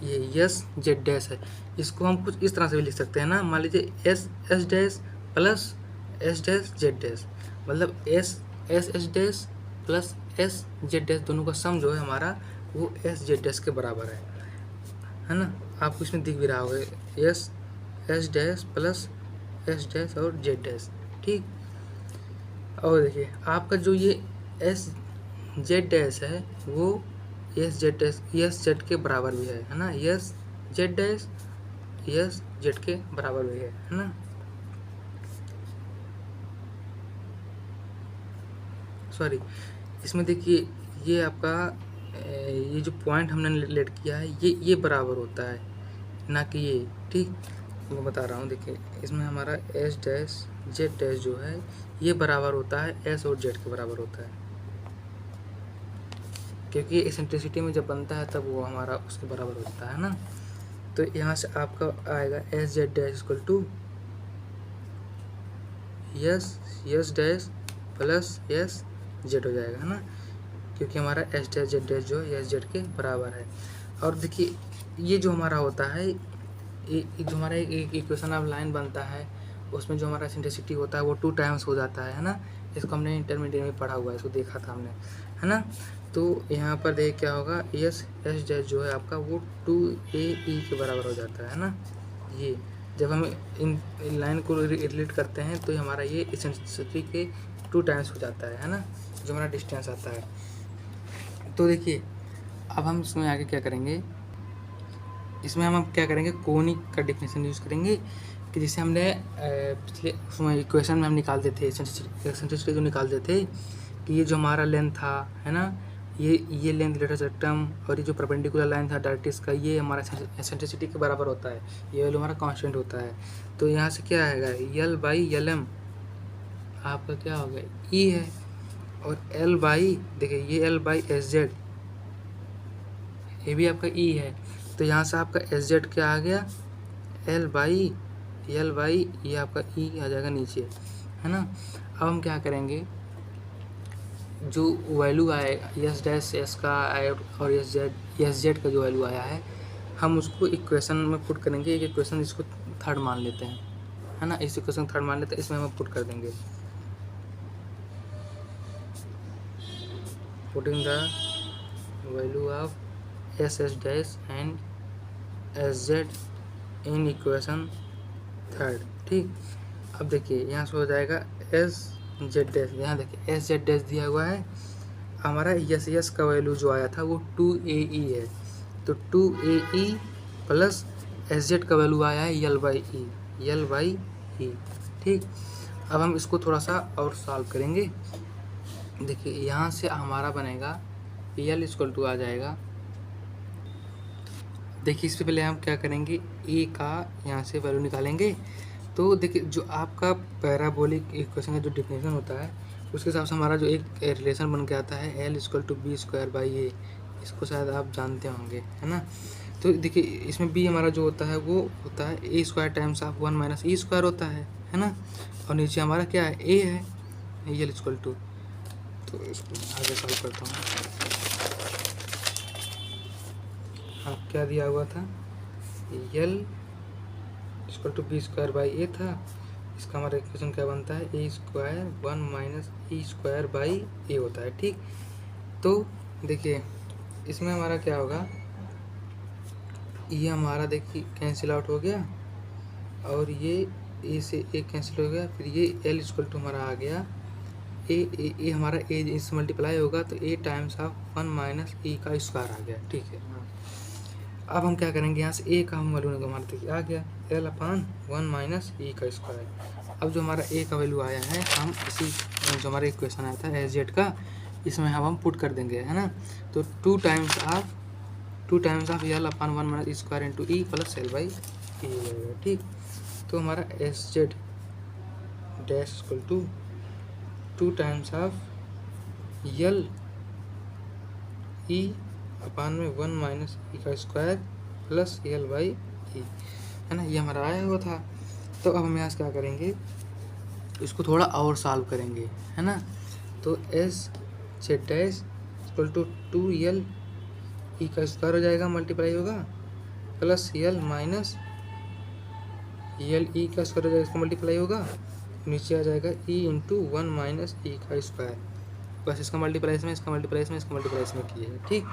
Speaker 1: ये एस जेड डैश है, इसको हम कुछ इस तरह से भी लिख सकते हैं ना। मान लीजिए S S dash plus S dash Z dash, मतलब S S S dash plus S Z dash दोनों का सम जो है हमारा वो एस जेड डैश के बराबर है ना। आपको इसमें दिख भी रहा होगा S S dash plus S dash और जेड डैश, ठीक। और देखिए आपका जो ये एस जेड डैश है वो S Z dash S Z के बराबर भी है ना। S Z dash S Z के बराबर भी है ना। सॉरी, इसमें देखिए ये आपका ये जो पॉइंट हमने लेट किया है ये बराबर होता है, ना कि ये। ठीक, मैं बता रहा हूँ, देखिए इसमें हमारा एस डैश जेड डैश जो है ये बराबर होता है एस और जेड के बराबर होता है, क्योंकि एसेंट्रिसिटी में जब बनता है तब वो हमारा उसके बराबर होता है ना। तो यहाँ से आपका आएगा S Z dash equal to S dash plus S Z हो जाएगा, है ना, क्योंकि हमारा एस डैश जेड डैश जो है एस जेड के बराबर है। और देखिए ये जो हमारा होता है, ये जो हमारा एक इक्वेशन ऑफ लाइन बनता है उसमें जो हमारा एसेंट्रिसिटी होता है वो 2 टाइम्स हो जाता है ना। इसको हमने इंटरमीडिएट में पढ़ा हुआ है, इसको देखा था हमने, है ना। तो यहाँ पर देखिए क्या होगा, एस डैश जो है आपका वो 2AE के बराबर हो जाता है ना। ये जब हम इन लाइन को रिलेट करते हैं तो हमारा ये एसेंट्रिसिटी के 2 टाइम्स हो जाता है ना, जो हमारा डिस्टेंस आता है। तो देखिए अब हम इसमें आगे क्या करेंगे, इसमें हम क्या करेंगे, कोनिक का डेफिनेशन यूज़ करेंगे कि जैसे हमने पिछले उसमें इक्वेशन में हम निकालते थे एसेंट्रिसिटी जो निकालते थे कि ये जो हमारा लेंथ था, है ना, ये लेंथ लेटर सेक्टम और ये जो परपेंडिकुलर लाइन था डायरेक्ट्रिक्स का, ये हमारा एसेंट्रिसिटी के बराबर होता है, ये वैल्यू हमारा कांस्टेंट होता है। तो यहाँ से क्या आएगा, यल बाई यल एम आपका क्या हो गया, ई है, और एल बाई, देखिए ये एल बाई एस जेड ये भी आपका ई है। तो यहाँ से आपका एस जेड क्या आ गया, एल बाई ये आपका ई आ जाएगा नीचे, है ना। अब हम क्या करेंगे, जो वैल्यू आएगा एस डैश एस का और एस जेड का जो वैल्यू आया है हम उसको इक्वेशन में पुट करेंगे। एक इक्वेशन इसको थर्ड मान लेते हैं, है ना, इस इक्वेशन थर्ड मान लेते हैं, इसमें हम पुट कर देंगे, putting the value of S dash and S Z in equation third. ठीक, अब देखिए यहाँ से हो जाएगा एस जेड डैश, यहाँ देखिए एस जेड डैश दिया हुआ है, हमारा यस का वैल्यू जो आया था वो 2AE है, तो 2AE प्लस एस जेड का वैल्यू आया है यल बाई ई। ठीक, अब हम इसको थोड़ा सा और सॉल्व करेंगे। देखिए यहाँ से हमारा बनेगा यल इक्वल टू आ जाएगा, देखिए इससे पहले हम क्या करेंगे, ए का यहाँ से वैल्यू निकालेंगे। तो देखिए जो आपका पैराबोलिक इक्वेशन का जो डिफिनेशन होता है उसके हिसाब से हमारा जो एक रिलेशन बन के आता है L equal to B square by A, इसको शायद आप जानते होंगे, है ना। तो देखिए इसमें बी हमारा जो होता है वो होता है A square times of 1 minus E square होता है ना, और नीचे हमारा क्या है, ए है, एल इक्वल टू, तो इसको आगे सॉल्व करता हूँ। हाँ, क्या दिया हुआ था, L equal to B square by A था, इसका हमारा इक्वेशन क्या बनता है, A square 1 minus E square by A होता है। ठीक, तो देखिए इसमें हमारा क्या होगा, ये हमारा देखिए कैंसिल आउट हो गया और ये ए से ए कैंसिल हो गया, फिर ये एल इक्वल टू हमारा आ गया ए हमारा ए इससे मल्टीप्लाई होगा तो ए टाइम्स ऑफ 1 माइनस ई का स्क्वायर आ गया। ठीक है, अब हम क्या करेंगे, यहाँ से ए का हम वैल्यू हमारा देखिए आ गया एल अपान 1 माइनस ई का स्क्वायर। अब जो हमारा ए का वैल्यू आया है हम इसी जो हमारा इक्वेशन आया था एस जेड का, इसमें हम पुट कर देंगे, है ना। तो 2 times of L upon 1 minus E square into E plus L by E. ठीक, तो हमारा S Z dash equal to 2 times of L E upon में 1 माइनस ई का square plus L by E, है ना, ये हमारा आया हुआ था। तो अब हम यहाँ से क्या करेंगे, इसको थोड़ा और सॉल्व करेंगे, है ना। तो S Z dash equal to 2L e का स्क्वायर हो जाएगा, मल्टीप्लाई होगा, प्लस यल माइनस यल ई का स्क्वायर हो जाएगा, इसको मल्टीप्लाई होगा, नीचे आ जाएगा ई इंटू 1 माइनस ई का स्क्वायर, बस इसका मल्टीप्लाई इसमें, इसका मल्टीप्लाई इसमें, इसका मल्टीप्लाई इसमें किए है। ठीक,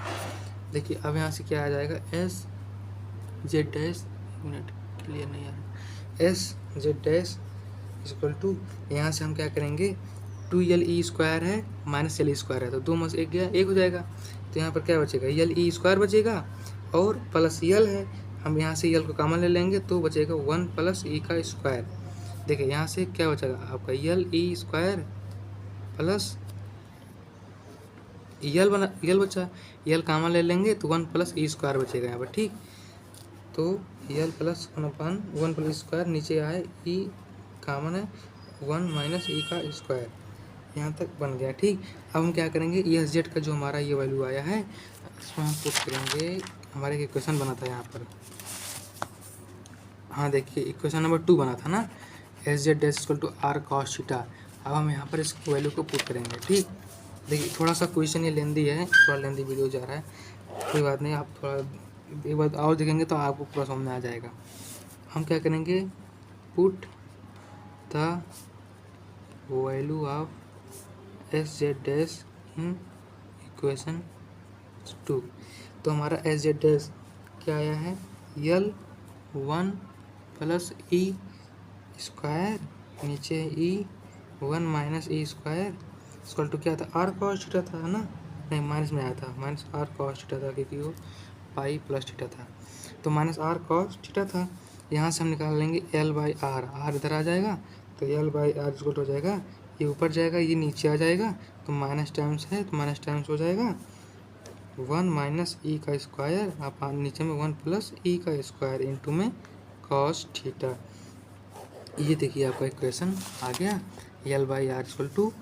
Speaker 1: देखिए अब यहाँ से क्या आ जाएगा, S Z dash, minute clear नहीं आ रहा, S Z dash equal to, यहाँ से हम क्या करेंगे, 2L ई स्क्वायर है माइनस एल ई स्क्वायर है, तो 2 में से 1 गया 1 हो जाएगा, तो यहाँ पर क्या बचेगा, यल ई स्क्वायर बचेगा और प्लस यल है, हम यहाँ से यल को कॉमन ले लेंगे तो बचेगा 1 प्लस ई का स्क्वायर। देखिए यहाँ से क्या बचेगा आपका यल ई स्क्वायर प्लस यल बचा, यल कामन ले लेंगे तो 1 प्लस ई स्क्वायर बचेगा यहाँ पर। ठीक, तो यल प्लस 1 प्लस स्क्वायर, नीचे आए ई कामन है 1 माइनस ई का स्क्वायर, यहाँ तक बन गया। ठीक, अब हम क्या करेंगे, एस जेड का जो हमारा ये वैल्यू आया है इसमें हम पुट करेंगे, हमारे एक इक्वेशन बना था यहाँ पर। हाँ देखिए, इक्वेशन नंबर 2 बना था ना, S Z dash equal to R cos theta. अब हम यहाँ पर इस वैल्यू को पुट करेंगे। ठीक, देखिए थोड़ा सा क्वेश्चन ये लेंदी है, थोड़ा लेंदी वीडियो जा रहा है, कोई बात नहीं, आप थोड़ा एक बार और देखेंगे तो आपको पूरा समझ में आ जाएगा। हम क्या करेंगे, put the value of S Z dash in equation 2। तो हमारा एस जेड डैश क्या आया है, यल 1 प्लस ई स्क्वायर, नीचे e 1 minus E square equal to क्या था, आर कॉस थीटा था ना, नहीं माइनस में आया था, माइनस आर कॉस थीटा था क्योंकि वो पाई प्लस थीटा था, तो माइनस आर कॉस थीटा था। यहाँ से हम निकाल लेंगे एल बाई आर, आर इधर आ जाएगा तो एल बाई आर इक्वल हो जाएगा, ये ऊपर जाएगा ये नीचे आ जाएगा, तो माइनस टाइम्स है तो माइनस टाइम्स हो जाएगा 1 माइनस ई का स्क्वायर, आप नीचे में 1 प्लस ई का स्क्वायर इंटू में कॉस थीटा। ये देखिए आपका इक्वेशन आ गया, L by R equal to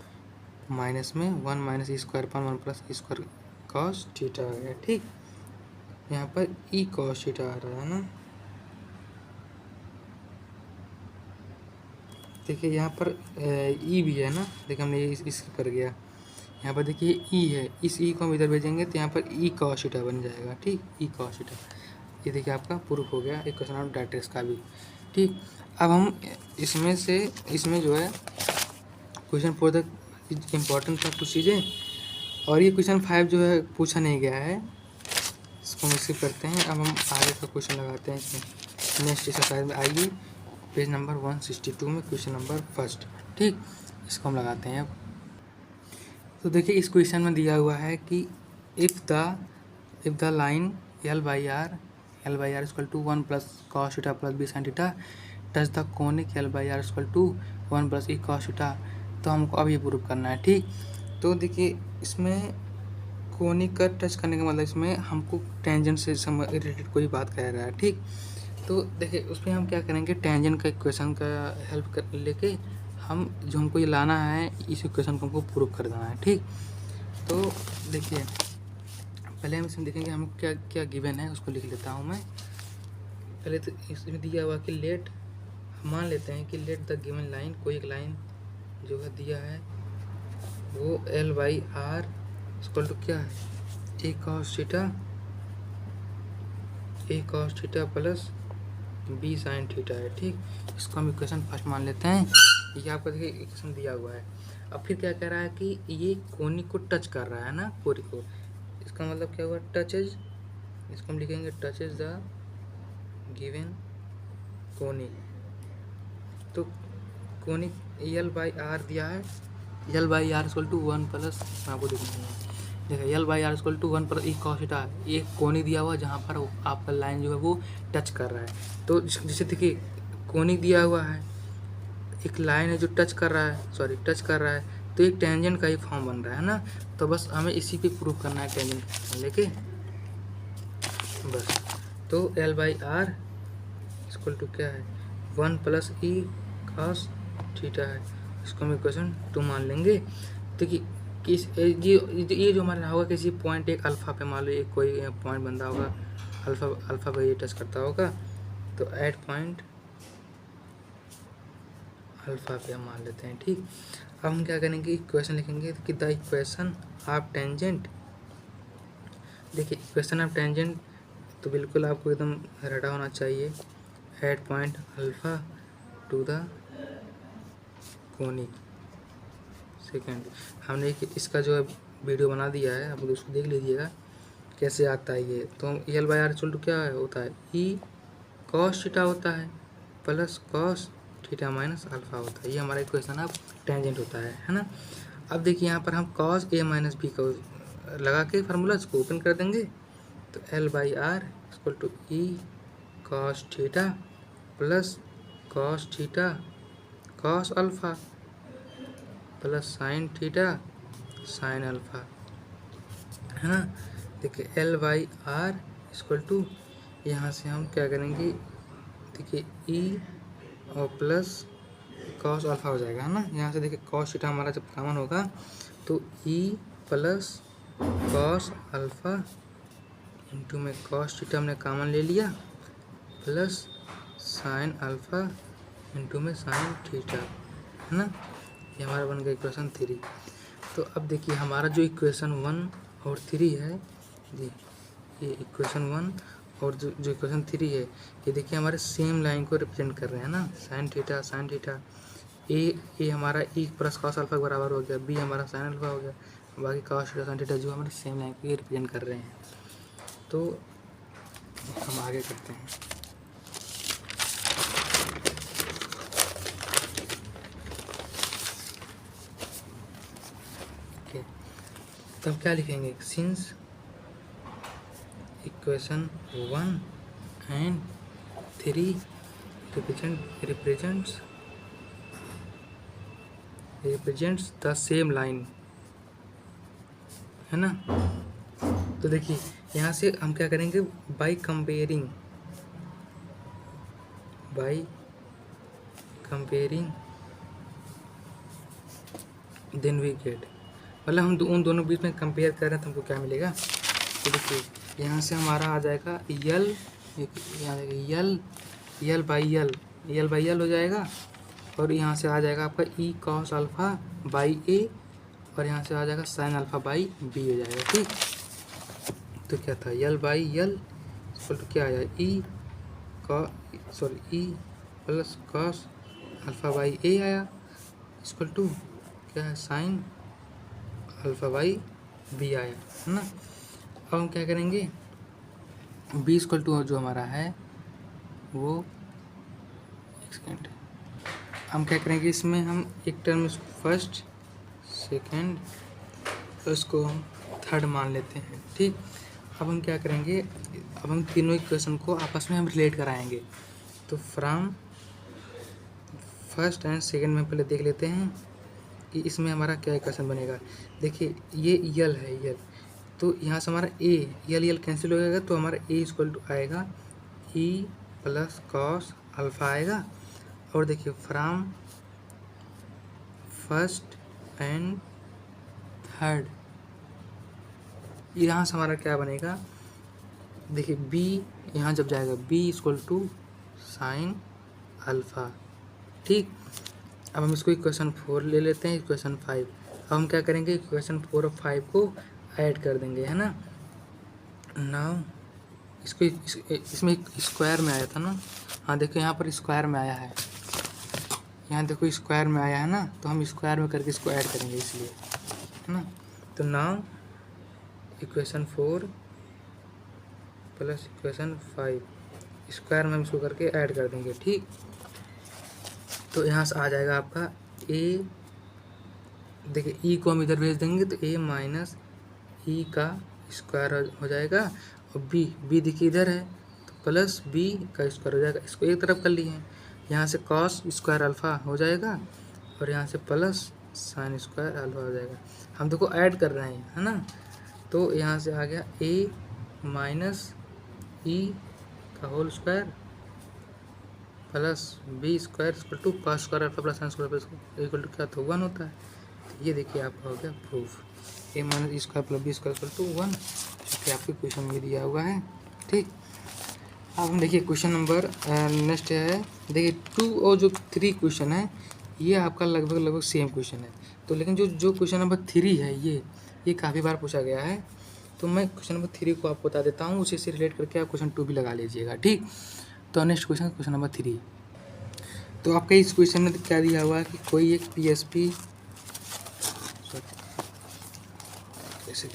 Speaker 1: minus में 1 माइनस ई स्क्वायर पर 1 plus e square cos theta आ गया। ठीक, यहाँ पर ई कॉस थीटा आ रहा है ना, देखिए यहाँ पर ई भी है ना, देखिए हमने इसके कर गया, यहाँ पर देखिए ई है, इस ई को हम इधर भेजेंगे तो यहाँ पर ई कॉस थीटा बन जाएगा। ठीक, ई कॉस थीटा, ये देखिए आपका प्रूफ हो गया इक्वेशन ऑफ डायरेक्ट्रिक्स का भी। ठीक, अब हम इसमें जो है क्वेश्चन 4 तक इम्पोर्टेंट था कुछ चीज़ें, और ये क्वेश्चन 5 जो है पूछा नहीं गया है, इसको हम स्किप करते हैं। अब हम आगे का क्वेश्चन लगाते हैं इसमें, नेक्स्ट एक्सरसाइज में आइए पेज नंबर 162 में क्वेश्चन नंबर 1। ठीक, इसको हम लगाते हैं अब। तो देखिए इस क्वेश्चन में दिया हुआ है कि if the line L by R equal to 1 plus cos theta plus B sine theta touch the conic L by R equal to 1 plus E cos theta, तो हमको अब ये प्रूव करना है। ठीक, तो देखिए इसमें कोनिक का टच करने का मतलब इसमें हमको टेंजेंट से रिलेटेड कोई बात कह रहा है। ठीक, तो देखिए उसमें हम क्या करेंगे, टेंजेंट का इक्वेशन का हेल्प कर लेके हम जो हमको ये लाना है इस इक्वेशन को हमको प्रूव कर देना है। ठीक, तो देखिए पहले हम इसमें देखेंगे हम क्या क्या गिवन है, उसको लिख लेता हूँ मैं। पहले तो इसमें दिया हुआ कि लेट, मान लेते हैं कि लेट द गिवन लाइन, कोई एक लाइन जो है दिया है वो L by R equal to क्या है, A cos theta plus B sine theta है। ठीक, इसको हम इक्वेशन फर्स्ट मान लेते हैं, ये आपका देखिए इक्वेशन दिया हुआ है। अब फिर क्या कह रहा है कि ये कोनी को टच कर रहा है ना, कोनी को, इसका मतलब क्या हुआ, टचेज, इसको हम लिखेंगे टचेज द गिवन कोनिक। तो कोनिक एल बाई आर दिया है, L by R equal to 1 plus, आपको देखिए L by R equal to 1 plus E cos theta, एक कोनी दिया हुआ जहाँ पर आपका लाइन जो है वो टच कर रहा है। तो जैसे देखिए कोनी दिया हुआ है, एक लाइन है जो टच कर रहा है, तो एक टेंजेंट का ही फॉर्म बन रहा है ना, तो बस हमें इसी पे प्रूव करना है टेंजेंट लेके बस। तो L by R equal to क्या है, 1 प्लस ई कॉस थीटा है, इसको हम इक्वेशन 2 मान लेंगे। देखिए किस ये जो हमारा होगा किसी पॉइंट एक अल्फ़ा पे, मान लो एक कोई पॉइंट बंदा होगा अल्फ़ा पे ये टच करता होगा, तो एट पॉइंट अल्फ़ा पे हम मान लेते हैं। ठीक, अब हम क्या करेंगे, इक्वेशन लिखेंगे कि द इक्वेशन ऑफ टेंजेंट, देखिए इक्वेशन ऑफ टेंजेंट तो बिल्कुल आपको एकदम रटा होना चाहिए, at point alpha to the conic. Second हमने इसका जो है वीडियो बना दिया है, आप उसको देख लीजिएगा कैसे आता है ये। तो L by R equal to क्या होता है, ई कॉस थीटा होता है plus cos theta minus alpha होता है, ये हमारा इक्वेशन ऑफ टेंजेंट होता है ना। अब देखिए यहाँ पर हम कॉस ए माइनस बी को लगा के फार्मूला इसको ओपन कर देंगे, तो L by R equal to e cos theta plus cos theta cos alpha plus sine theta sine alpha, है ना। देखिए L by R equal to, यहाँ से हम क्या करेंगे, देखिए ई और प्लस कॉस अल्फा हो जाएगा, है ना। यहाँ से देखिए कॉस थीटा हमारा जब कॉमन होगा तो ई प्लस कॉस अल्फा इंटू में कॉस थीटा हमने कॉमन ले लिया, प्लस साइन अल्फा इंटू में साइन थीटा, है ना। ये हमारा बन गया इक्वेशन 3। तो अब देखिए हमारा जो इक्वेशन 1 और 3 है जी, ये इक्वेशन 1 और जो इक्वेशन 3 है, ये देखिए हमारे सेम लाइन को रिप्रेजेंट कर रहे हैं ना, साइन थीटा। ए हमारा ई प्लस कॉस अल्फा के बराबर हो गया, बी हमारा साइन अल्फा हो गया, बाकी कॉस थीटा साइन थीटा जो हमारे सेम लाइन को रिप्रेजेंट कर रहे हैं। तो हम आगे करते हैं। ओके, तब क्या लिखेंगे, since equation 1 and 3 represents the same line, है ना। तो देखिए यहाँ से हम क्या करेंगे, by comparing then we get, मतलब हम उन दोनों बीच में कंपेयर कर रहे हैं तो हमको क्या मिलेगा। तो देखिए यहाँ से हमारा आ जाएगा यल, यहाँ यल बाई यल हो जाएगा, और यहाँ से आ जाएगा आपका ई कॉस अल्फा बाई ए, और यहाँ से आ जाएगा साइन अल्फा बाई बी हो जाएगा, ठीक। तो क्या था, L by L equal to क्या आया, E plus cos alpha by A आया, इक्वल टू क्या है, साइन अल्फा बाई बी आया, है ना। अब हम क्या करेंगे, बी इक्वल टू जो हमारा है वो, एक सेकेंड, हम क्या करेंगे इसमें, हम एक टर्म फर्स्ट सेकेंड तो इसको हम थर्ड मान लेते हैं, ठीक। अब हम क्या करेंगे, अब हम तीनों इक्वेशन को आपस में हम रिलेट कराएंगे। तो फ्रॉम फर्स्ट एंड सेकेंड में पहले देख लेते हैं कि इसमें हमारा क्या इक्वेशन बनेगा। देखिए ये यल है, यल, तो यहाँ से हमारा ए यल कैंसिल हो जाएगा, तो हमारा ए इक्वल टू आएगा ई प्लस कॉस अल्फा आएगा, और देखिए फ्रॉम फर्स्ट एंड थर्ड, यहाँ से हमारा क्या बनेगा, देखिए बी यहाँ जब जाएगा B equal to sine alpha, ठीक। अब हम इसको इक्वेशन 4 ले लेते हैं, इक्वेशन 5। अब हम क्या करेंगे, इक्वेशन 4 और 5 को ऐड कर देंगे, है ना। नाउ इसको इसमें स्क्वायर में आया था ना, हाँ देखो यहाँ पर स्क्वायर में आया है, यहाँ देखो स्क्वायर में आया है ना, तो हम स्क्वायर में करके इसको ऐड करेंगे इसलिए, है ना। तो now equation 4 plus equation 5 square में हम इसको करके ऐड कर देंगे, ठीक। तो यहाँ से आ जाएगा आपका ए, देखिए ई को हम इधर भेज देंगे तो ए माइनस ई का स्क्वायर हो जाएगा, और बी देखिए इधर है तो प्लस बी का स्क्वायर हो जाएगा, इसको एक तरफ कर लिए हैं। यहाँ से कॉस स्क्वायर अल्फा हो जाएगा, और यहाँ से प्लस साइन स्क्वायर अल्फा हो जाएगा। हम देखो ऐड कर रहे हैं, है ना। तो यहाँ से आ गया ए माइनस ई का whole square plus B square equal to cos square alpha plus sine square equal to क्या तो 1 होता है। तो ये देखिए आपका हो गया proof, A minus E square plus B square equal to 1, जो कि आपके क्वेश्चन में दिया हुआ है, ठीक। अब हम देखिए क्वेश्चन नंबर नेक्स्ट है, देखिए 2 और जो 3 क्वेश्चन है ये आपका लगभग सेम क्वेश्चन है। तो लेकिन जो क्वेश्चन नंबर 3 है ये काफ़ी बार पूछा गया है, तो मैं क्वेश्चन नंबर 3 को आपको बता देता हूँ, उसी से रिलेट करके आप क्वेश्चन 2 भी लगा लीजिएगा, ठीक। तो नेक्स्ट क्वेश्चन नंबर 3। तो आपका इस क्वेश्चन में क्या दिया हुआ है कि कोई एक पीएसपी, कैसे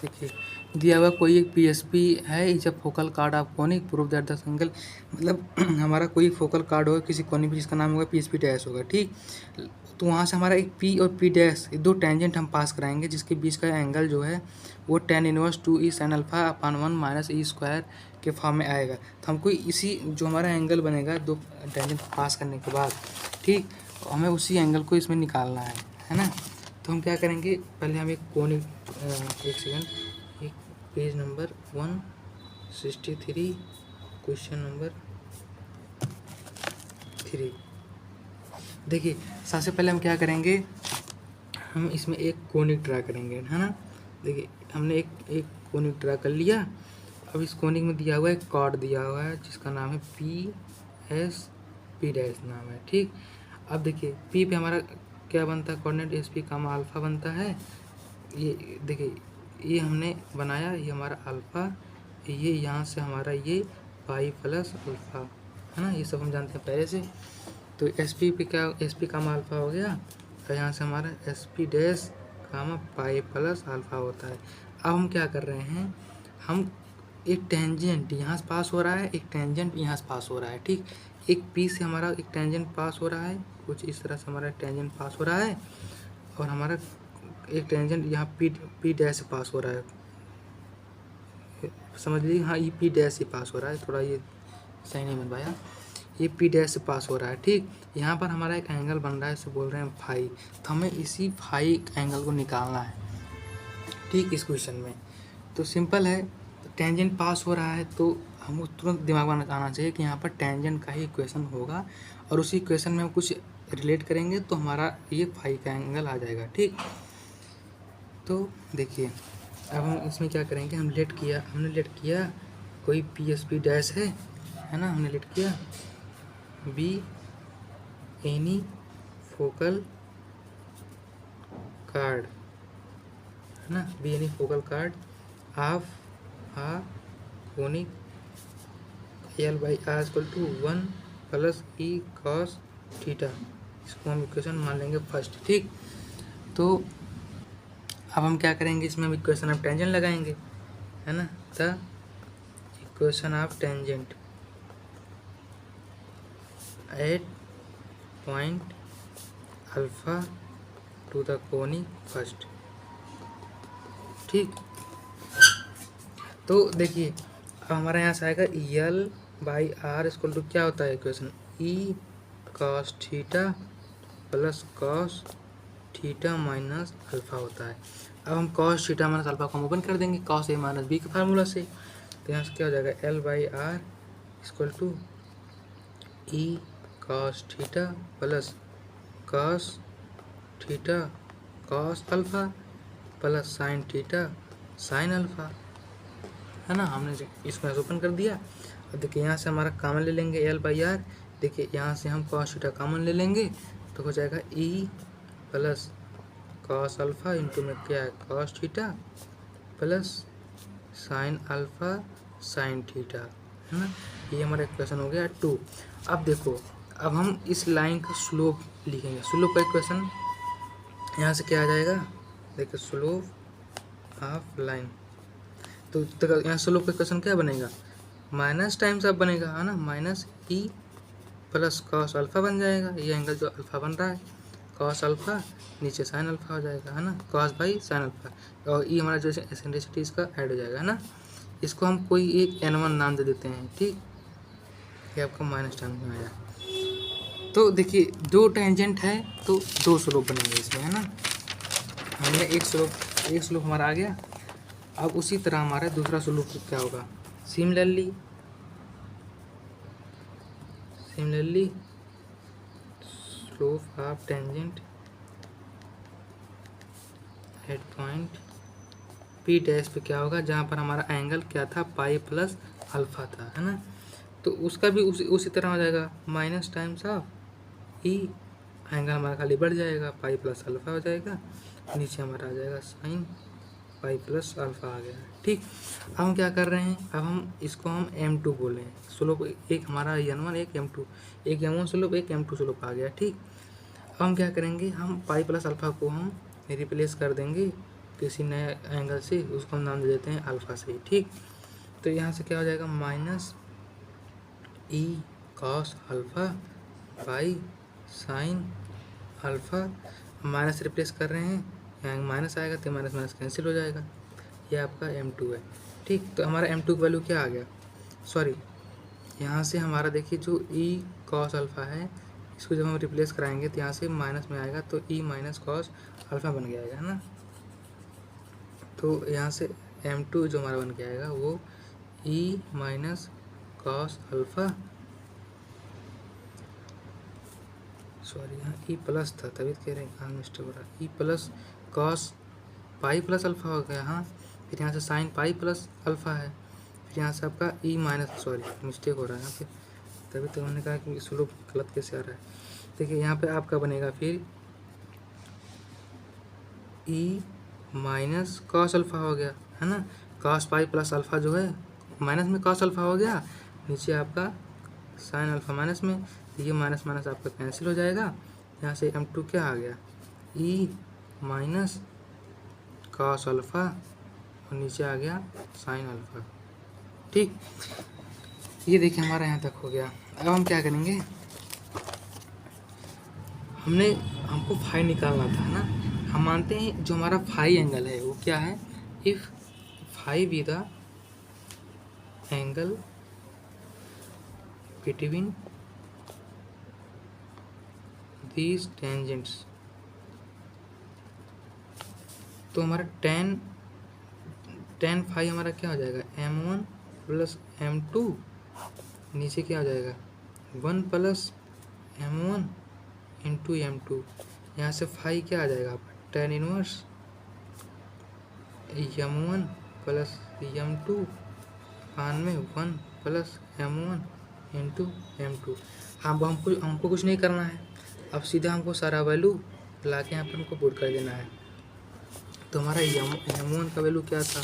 Speaker 1: देखिए दिया हुआ कोई एक पीएसपी है, is a focal chord of conic, prove that the single, मतलब हमारा कोई फोकल कार्ड होगा किसी कोनिक भी जिसका नाम होगा पीएसपी डैश होगा, ठीक। तो वहाँ से हमारा एक पी और पी डैश दो टेंजेंट हम पास कराएंगे, जिसके बीच का एंगल जो है वो tan inverse 2e sin alpha upon 1 minus ई स्क्वायर के फॉर्म में आएगा। तो हमको इसी जो हमारा एंगल बनेगा दो टेंजेंट पास करने के बाद, ठीक, हमें उसी एंगल को इसमें निकालना है ना। तो हम क्या करेंगे, पहले हम एक कोनिक, एक सेकेंड, एक पेज नंबर 163 क्वेश्चन नंबर 3। देखिए सबसे पहले हम क्या करेंगे, हम इसमें एक कोनिक ड्रा करेंगे, है ना। देखिए हमने एक कोनिक ड्रा कर लिया। अब इस कोनिक में दिया हुआ है, एक कॉर्ड दिया हुआ है जिसका नाम है पी डैश नाम है, ठीक। अब देखिए पी पे हमारा क्या बनता है, कोऑर्डिनेट एस पी कामा अल्फ़ा बनता है। ये देखिए ये हमने बनाया, ये हमारा अल्फ़ा, ये यहाँ से हमारा ये पाई प्लस अल्फ़ा, है ना, ये सब हम जानते हैं पहले से। तो एस पी पे क्या, एस पी कामा अल्फ़ा हो गया, और यहाँ से हमारा एस पी डैश कामा पाई प्लस अल्फ़ा होता है। अब हम क्या कर रहे हैं, हम एक टेंजेंट यहाँ से पास हो रहा है, एक टेंजेंट यहाँ से पास हो रहा है, ठीक। एक पी से हमारा एक टेंजेंट पास हो रहा है, कुछ इस तरह से हमारा टेंजेंट पास हो रहा है, और हमारा एक टेंजेंट यहाँ पी डैश से पास हो रहा है, समझ लीजिए। हाँ, ये पी डैश से पास हो रहा है, थोड़ा ये सही नहीं बन पाया, ये पी डैश से पास हो रहा है, ठीक। यहाँ पर हमारा एक एंगल बन रहा है, इसे बोल रहे हैं फाई। तो हमें इसी फाई एंगल को निकालना है, ठीक, इस क्वेश्चन में। तो सिंपल है, टेंजेंट पास हो रहा है तो हमको तुरंत दिमाग में आना चाहिए कि यहाँ पर टेंजेंट का ही इक्वेशन होगा, और उसी इक्वेशन में हम कुछ रिलेट करेंगे तो हमारा ये फाई का एंगल आ जाएगा, ठीक। तो देखिए अब हम इसमें क्या करेंगे, हमने लेट किया कोई पी एस पी डैश है ना, हमने लेट किया बी एनी फोकल कार्ड, है ना, be any focal chord of a conic L by R equal to 1 plus E cos theta. इसको हम इक्वेशन मान लेंगे फर्स्ट, ठीक। तो अब हम क्या करेंगे, इसमें हम इक्वेशन ऑफ टेंजेंट लगाएंगे, है ना, the equation of tangent at point alpha to the conic first, ठीक। तो देखिए अब हमारा यहाँ से आएगा L by R equal to क्या होता है equation, e cos theta plus cos theta minus alpha होता है। अब हम कॉस थीटा माइनस अल्फ़ा को हम ओपन कर देंगे कॉस ए माइनस बी के फार्मूला से। तो यहाँ से क्या हो जाएगा, L by R equal to e cos theta plus cos theta cos alpha plus sine theta sine alpha, है ना। हमने इसमें ओपन कर दिया। अब देखिए यहाँ से हमारा कॉमन ले लेंगे एल बाई आर, देखिए यहाँ से हम कॉस थीटा कॉमन ले लेंगे तो हो जाएगा ई प्लस कॉस अल्फ़ा इंटू में क्या है cos theta plus sine alpha sine theta, है ना। ये हमारा इक्वेशन हो गया 2। अब देखो अब हम इस लाइन का स्लोप लिखेंगे, स्लोप का इक्वेशन यहाँ से क्या आ जाएगा, देखिए स्लोप ऑफ लाइन, तो यहाँ स्लोप का इक्वेशन क्या बनेगा, माइनस टाइम्स अब बनेगा, है ना, minus E plus cos alpha बन जाएगा, ये एंगल जो अल्फ़ा बन रहा है कॉस अल्फ़ा नीचे साइन अल्फ़ा हो जाएगा, है ना, कॉस बाई साइन अल्फ़ा, और ई हमारा जो एसेंट्रिसिटी इसका ऐड हो जाएगा, है ना। इसको हम कोई एक n1 नाम दे देते हैं, ठीक, ये आपका माइनस टाइम में आया। तो देखिए दो टेंजेंट है तो दो स्लोप बनेंगे इसमें, है ना। हमने एक स्लोप हमारा आ गया। अब उसी तरह हमारा दूसरा स्लोप क्या होगा, similarly slope of tangent at point P dash पे क्या होगा, जहाँ पर हमारा एंगल क्या था पाई प्लस अल्फ़ा था, है ना। तो उसका भी उसी तरह हो जाएगा, minus times of E, angle हमारा खाली बढ़ जाएगा, पाई प्लस अल्फ़ा हो जाएगा, नीचे हमारा आ जाएगा साइन पाई प्लस अल्फ़ा आ गया, ठीक। अब हम क्या कर रहे हैं, अब हम इसको हम m2 बोले, स्लोप एक हमारा n1 एक m2, एक m1 स्लोप एक m2 स्लोप आ गया, ठीक। अब हम क्या करेंगे, हम पाई प्लस अल्फ़ा को हम रिप्लेस कर देंगे किसी नए एंगल से, उसको हम नाम दे देते हैं अल्फ़ा से, ठीक। तो यहाँ से क्या हो जाएगा, minus e cos alpha by sine alpha, minus replace कर रहे हैं, यहाँ माइनस आएगा तो माइनस माइनस कैंसिल हो जाएगा, ये आपका m2 है, ठीक। तो हमारा m2 की वैल्यू क्या आ गया, सॉरी यहाँ से हमारा देखिए जो e कॉस अल्फ़ा है, इसको जब हम रिप्लेस कराएंगे तो यहाँ से माइनस में आएगा, तो e माइनस कॉस अल्फ़ा बन गया है ना। तो यहाँ से m2 जो हमारा बन के आएगा वो e minus cos alpha, sorry यहाँ ई प्लस था तभी तो कह रहे हैं कहाँ मिस्टेक हो रहा है, ई plus cos pi plus alpha हो गया। हाँ, फिर यहाँ से साइन पाई प्लस अल्फ़ा है, फिर यहाँ से आपका ई माइनस, सॉरी मिस्टेक हो रहा है यहाँ पे, तभी तो मैंने कहा कि स्लोप गलत कैसे आ रहा है। देखिए यहाँ पे आपका बनेगा फिर ई माइनस कॉस अल्फ़ा हो गया है ना, कॉस पाई प्लस अल्फ़ा जो है माइनस में कॉस अल्फ़ा हो गया, नीचे आपका साइन अल्फ़ा माइनस में, तो ये माइनस माइनस आपका कैंसिल हो जाएगा। यहाँ से m2 क्या आ गया, ई माइनस कॉस अल्फ़ा और नीचे आ गया साइन अल्फ़ा। ठीक, ये देखिए हमारा यहाँ तक हो गया। अब हम क्या करेंगे, हमको फाई निकालना था ना। हम मानते हैं जो हमारा फाई एंगल है वो क्या है, if phi be the angle between these tangents, तो हमारा टेन फाई हमारा क्या हो जाएगा, m1 प्लस m2, नीचे क्या हो जाएगा 1 प्लस m1 इंटू m2, यहाँ से फाई क्या आ जाएगा आपका tan inverse m1 plus m2 पान में 1 प्लस m1 इंटू m2। अब हमको कुछ नहीं करना है, अब सीधा हमको सारा वैल्यू ला के यहाँ पर हमको पुट कर देना है। तो हमारा m1 का वैल्यू क्या था,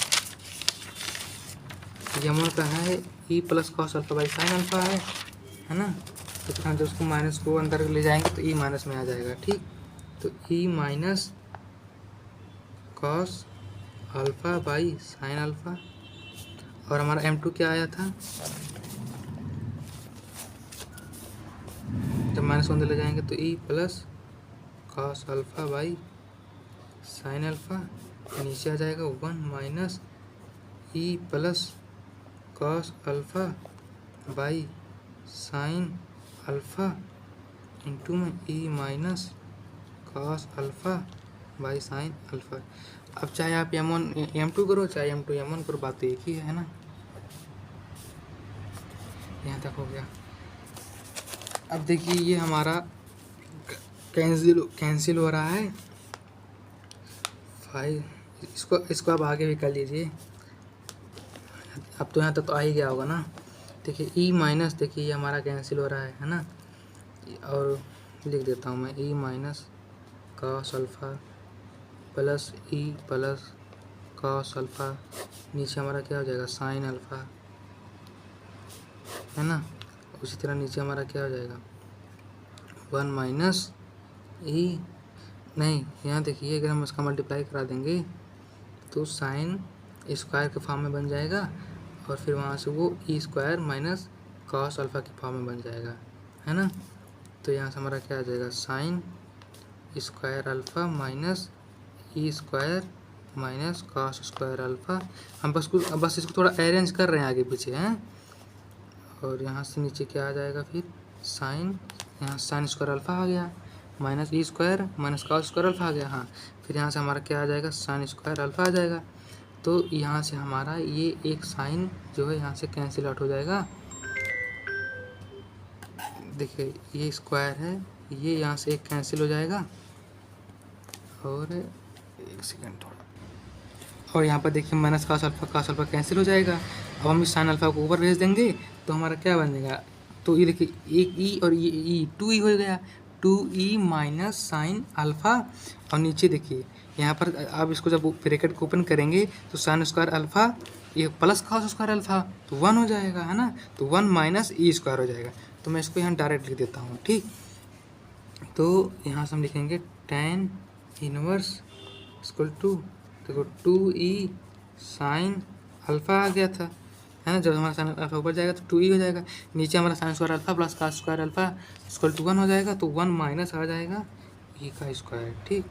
Speaker 1: m1 का है ई plus cos alpha by sine alpha है ना। तो फिर जब उसको माइनस को अंदर ले जाएंगे तो ई माइनस में आ जाएगा। ठीक, तो E minus cos alpha by sine alpha, और हमारा m2 क्या आया था, जब माइनस को अंदर ले जाएंगे तो ई plus cos alpha by sine alpha, नीचे आ जाएगा 1 minus E plus cos alpha by sine alpha into में E minus cos alpha by sine alpha. अब चाहे आप m1 m2 करो चाहे m2 m1 करो, बात तो एक ही है ना। यहाँ तक हो गया। अब देखिए ये हमारा कैंसिल हो रहा है फाइव, इसको आप आगे भी कर लीजिए। अब तो यहाँ तक तो आ ही गया होगा ना। देखिए ई माइनस, देखिए ये हमारा कैंसिल हो रहा है ना, और लिख देता हूँ मैं E minus cos alpha plus E plus cos alpha, नीचे हमारा क्या हो जाएगा साइन अल्फ़ा है ना। उसी तरह नीचे हमारा क्या हो जाएगा 1 माइनस ई, नहीं यहाँ देखिए अगर हम इसका मल्टीप्लाई करा देंगे तो साइन स्क्वायर के फॉर्म में बन जाएगा, और फिर वहाँ से वो ई स्क्वायर माइनस कॉस अल्फ़ा के फॉर्म में बन जाएगा है ना। तो यहाँ से हमारा क्या आ जाएगा साइन स्क्वायर अल्फ़ा माइनस ई square minus cos square alpha. हम बस इसको थोड़ा अरेंज कर रहे हैं आगे पीछे हैं। और यहाँ से नीचे क्या आ जाएगा फिर साइन, यहाँ साइन स्क्वायर अल्फ़ा आ गया माइनस ई square minus cos square alpha आ गया। हाँ, फिर यहाँ से हमारा क्या आ जाएगा साइन स्क्वायर अल्फ़ा आ जाएगा। तो यहाँ से हमारा ये एक साइन जो है यहाँ से कैंसिल आउट हो जाएगा। देखिए ये स्क्वायर है, ये यहाँ से एक कैंसिल हो जाएगा, और एक सेकेंड थोड़ा, और यहाँ पर देखिए माइनस कॉस अल्फ़ा कैंसिल हो जाएगा। अब हम इस साइन अल्फ़ा को ऊपर भेज देंगे तो हमारा क्या बन जाएगा, तो ये देखिए एक ई और ये ई 2 ई हो गया, 2e माइनस साइन अल्फ़ा, और नीचे देखिए यहाँ पर आप इसको जब ब्रैकेट को ओपन करेंगे तो साइन स्क्वायर अल्फ़ा ये प्लस कॉस स्क्वायर अल्फ़ा तो 1 हो जाएगा है ना, तो 1 माइनस ई स्क्वायर हो जाएगा। तो मैं इसको यहाँ डायरेक्ट लिख देता हूँ। ठीक, तो यहाँ से हम लिखेंगे tan इनवर्स इक्वल टू, देखो 2e साइन अल्फ़ा आ गया था है ना। जब हमारा साइन अल्फ़ा ऊपर जाएगा तो 2e हो जाएगा, नीचे हमारा sine square alpha plus cos square alpha equal to 1 हो जाएगा, तो 1 माइनस आ जाएगा e का स्क्वायर। ठीक,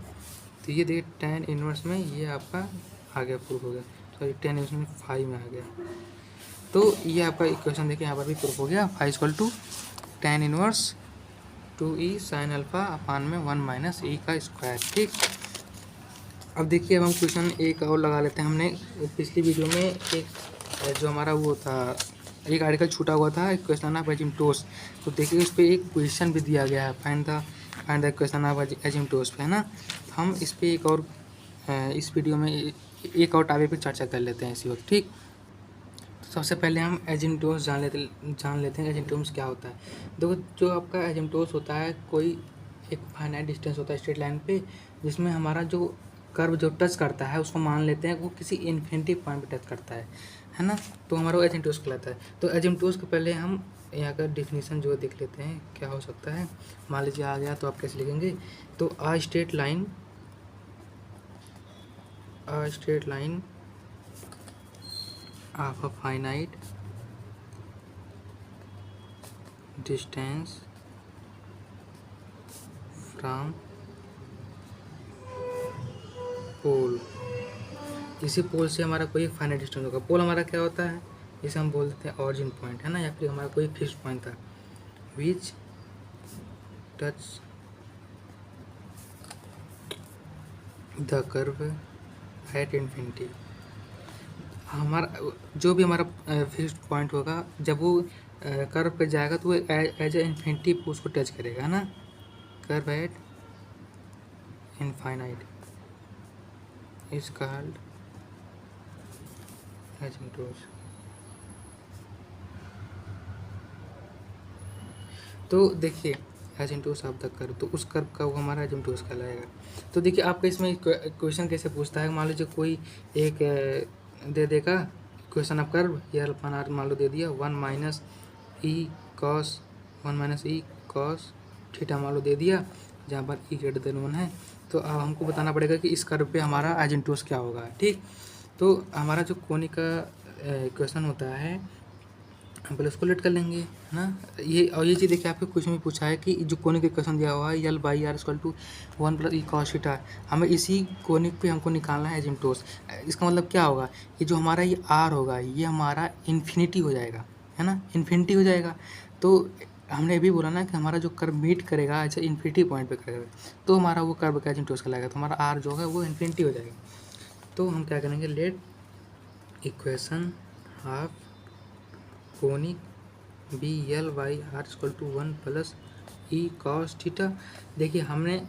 Speaker 1: तो ये देखिए tan इनवर्स में ये आपका आ गया, प्रूफ हो गया, सॉरी tan इनवर्स में 5 में आ गया। तो ये आपका इक्वेशन देखिए यहाँ पर भी प्रूफ हो गया, 5 equal to tan inverse 2e sine alpha upon में 1 माइनस e का स्क्वायर। ठीक, अब देखिए, अब हम क्वेश्चन एक और लगा लेते हैं। हमने पिछली वीडियो में एक जो हमारा वो था, एक आर्टिकल छूटा हुआ था, एक क्वेश्चन ऑफ एजिम्टोस। तो देखिए उस पर एक क्वेश्चन भी दिया गया है, फाइंड द क्वेश्चन ऑफ एजिम्टोस पे, है ना। हम इस पर एक और इस वीडियो में एक और टॉपिक पे चर्चा कर लेते हैं इसी वक्त, ठीक। तो सबसे पहले हम एजिम्टोस जान लेते हैं एजिम्टोस क्या होता है। देखो, जो आपका एजिम्टोस होता है, कोई एक फाइनाइट डिस्टेंस होता है स्ट्रेट लाइन पे, जिसमें हमारा जो कर्व जो टच करता है उसको मान लेते हैं वो किसी इन्फिनिटी पॉइंट पे टच करता है ना। तो हमारा वो एजिम्टोस कहलाता है। तो एजिम्टोस के पहले हम यहाँ का डिफिनीसन जो देख लेते हैं क्या हो सकता है। मान लीजिए आ गया तो आप कैसे लिखेंगे, तो a straight line of a finite distance from pole. इसी पोल से हमारा कोई फाइनाइट डिस्टेंस होगा। पोल हमारा क्या होता है, इसे हम बोलते हैं ऑरिजिन पॉइंट, है ना, या फिर हमारा कोई फिक्स पॉइंट था विच touch the curve at infinity. हमारा जो भी हमारा फिक्स पॉइंट होगा, जब वो कर्व पे जाएगा तो वो एज ए इन्फिनिटी उसको टच करेगा, है ना। Curve at infinite is called asymptotes. तो देखिए एजिम्टोस ऑफ द कर्व, तो उस कर्व का वो हमारा एजिम्टोस कहलाएगा। तो देखिए आपका इसमें क्वेश्चन कैसे पूछता है, मान लीजिए कोई एक दे देगा क्वेश्चन ऑफ कर्व, ये अल्फा आर मान लो दे दिया, 1 माइनस ई कॉस थीटा मान लो दे दिया, जहाँ पर ई ग्रेटर देन 1 है। तो अब हमको बताना पड़ेगा कि इस कर्व पे हमारा एजिम्टोस क्या होगा, ठीक। तो हमारा जो कोनिक का क्वेश्चन होता है, हम पहले उसको लेट कर लेंगे, है ना। ये चीज़ देखिए आपके क्वेश्चन में पूछा है कि जो कोनिक इक्वेशन दिया हुआ है L by R equal to 1 plus E cos theta, हमें इसी कोनिक पे हमको निकालना है एजिम्टोस। इसका मतलब क्या होगा, कि जो हमारा ये आर होगा ये हमारा इन्फिनिटी हो जाएगा, है ना, इन्फिनिटी हो जाएगा। तो हमने ये भी बोला ना कि हमारा जो कर्व मीट करेगा ऐसे इन्फिनिटी पॉइंट पे करेगा, तो हमारा वो कर्व का एजिम्टोस कहलाएगा। तो हमारा आर जो है वो इन्फिनिटी हो जाएगा। तो हम क्या करेंगे, let equation of conic be L by R equal to 1 plus E cos theta. देखिए हमने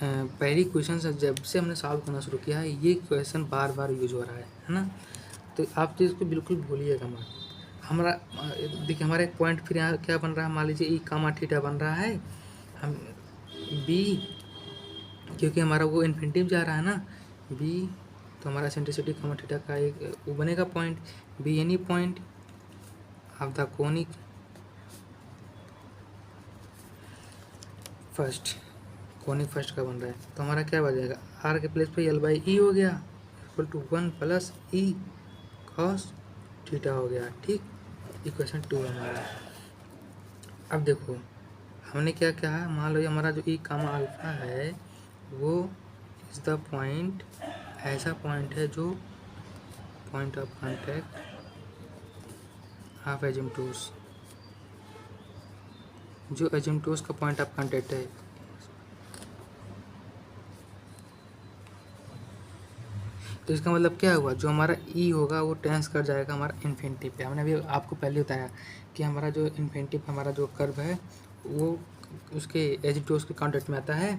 Speaker 1: पहली क्वेश्चन से जब से हमने सॉल्व करना शुरू किया है ये क्वेश्चन बार बार यूज हो रहा है ना। तो आप तो इसको बिल्कुल भूलिएगा मत। हमारा देखिए हमारा एक पॉइंट फिर यहाँ क्या बन रहा है, मान लीजिए ई कामा थीटा बन रहा है, हम बी, क्योंकि हमारा वो इन्फिनिटी में जा रहा है ना बी, तो हमारा सेंट्रिसिटी कामा थीटा का एक वो बनेगा point B, any point of the conic first, conic first का बन रहा है। तो हमारा क्या बन जाएगा, आर के प्लेस पे एल बाई ई हो गया equal to 1 plus E cos theta हो गया, ठीक। इक्वेशन 2 हमारा। अब देखो हमने क्या क्या है, मान लो हमारा जो ई कामा अल्फा है वो इज द पॉइंट, ऐसा पॉइंट है जो पॉइंट ऑफ कॉन्टैक्ट ऑफ एजिम्टोस, जो एजिम्टोस का पॉइंट ऑफ कॉन्टैक्ट है। तो इसका मतलब क्या हुआ, जो हमारा ई होगा वो टेंस कर जाएगा हमारा इन्फिनिटी पे। हमने अभी आपको पहले बताया कि हमारा जो इन्फिनिटी पे हमारा जो कर्व है वो उसके एजिम्टोस के कॉन्टैक्ट में आता है।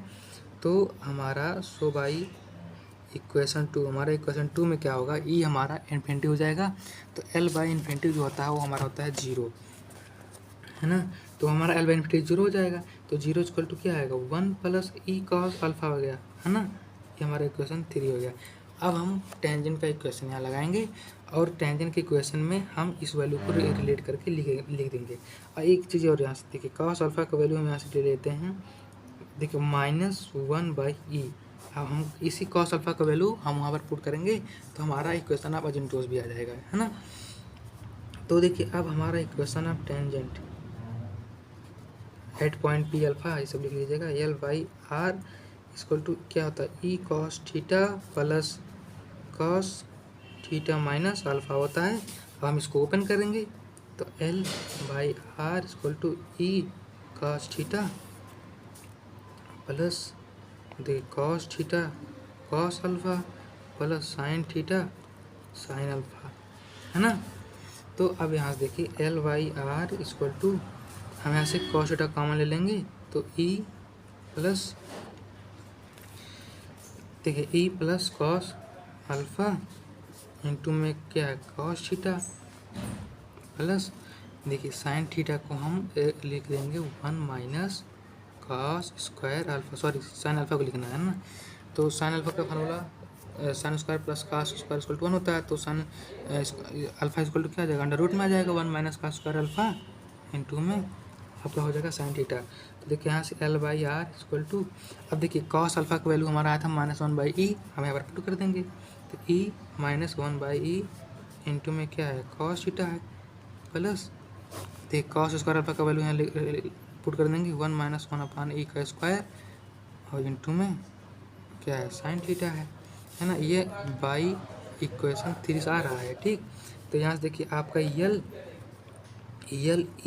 Speaker 1: तो हमारा सो बाई इक्वेशन 2, हमारा इक्वेशन 2 में क्या होगा, ई हमारा इन्फिनिटी हो जाएगा। तो एल बाई इन्फिनिटी जो होता है वो हमारा होता है 0, है ना। तो हमारा एल बाई इन्फिनिटी 0 हो जाएगा। तो 0 इक्वल टू क्या आएगा, 1 प्लस ई कॉस अल्फा हो गया, है ना। ये हमारा इक्वेशन 3 हो गया। अब हम टेंजेंट का इक्वेशन यहाँ लगाएंगे और टेंजेंट के इक्वेशन में हम इस वैल्यू को रिलेट करके लिख देंगे। और एक चीज़ और यहाँ से देखिए, कॉस अल्फा का वैल्यू हम यहाँ से ले लेते हैं, देखिए -1 बाई ई। अब हम इसी कॉस अल्फा का वैल्यू हम वहाँ पर पुट करेंगे तो हमारा इक्वेशन ऑफ एजिम्टोस भी आ जाएगा, है ना। तो देखिए अब हमारा equation of tangent at point P alpha, ये सब लिख लीजिएगा, L by R equal to क्या होता है, e cos theta plus cos theta minus alpha होता है। अब हम इसको ओपन करेंगे तो L by R equal to e cos theta plus the cos theta cos alpha plus sine theta sine alpha, है ना। तो अब यहाँ से देखिए L by R equal to, हम यहाँ से कॉस थीटा कॉमन ले लेंगे तो ई प्लस, देखिए e plus cos alpha into में क्या है कॉस थीटा प्लस, देखिए साइन थीटा को हम लिख देंगे 1 minus cos square alpha, sorry sine alpha को लिखना है ना। तो साइन अल्फ़ा का formula sine square plus cos square equal to 1 होता है। तो साइन अल्फ़ा इक्वल टू क्या आ जाएगा, अंडर रूट में आ जाएगा 1 minus cos square alpha into में आपका हो जाएगा साइन थीटा। तो देखिए यहाँ से L by R equal to, अब देखिए कॉस अल्फ़ा का वैल्यू हमारा आया था -1 बाई ई, हम यहाँ पर पुट कर देंगे तो ई -1 बाई ई इंटू में क्या है कॉस थीटा है प्लस, देखिए कॉस स्क्वायर अल्फ़ा का वैल्यू यहाँ पुट कर देंगे 1 माइनस 1 अपॉन ई का स्क्वायर और इंटू में क्या है साइन थीटा है ना। ये बाई इक्वेशन 3 से आ रहा है, ठीक। तो यहाँ से देखिए आपका यल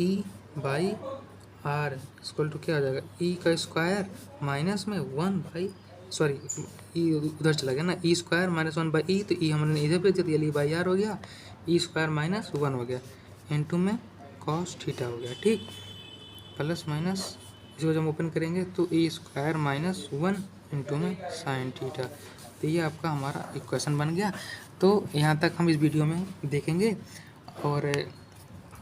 Speaker 1: ई बाई आर इक्वल टू क्या हो जाएगा ई का स्क्वायर माइनस में 1 बाई, सॉरी ई उधर चला गया ना, ई स्क्वायर -1 बाई ई, तो ई हमने इधर भेज दिया, यल ई बाई आर हो गया, ई स्क्वायर -1 हो गया इंटू में कॉस थीटा हो गया, ठीक। प्लस माइनस इसको जब ओपन करेंगे तो ई स्क्वायर -1 इंटू में साइन थीटा। तो ये आपका हमारा इक्वेशन बन गया। तो यहाँ तक हम इस वीडियो में देखेंगे और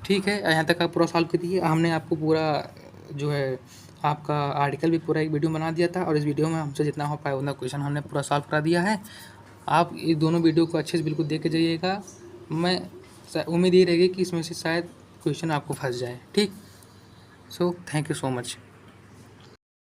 Speaker 1: ठीक है, यहाँ तक आप पूरा सॉल्व कर दिए। हमने आपको पूरा जो है आपका आर्टिकल भी पूरा एक वीडियो बना दिया था और इस वीडियो में हमसे जितना हो पाए उतना क्वेश्चन हमने पूरा सॉल्व करा दिया है। आप ये दोनों वीडियो को अच्छे से बिल्कुल देख के जाइएगा। मैं उम्मीद ये रहेगी कि इसमें से शायद क्वेश्चन आपको फंस जाए, ठीक। So thank you so much.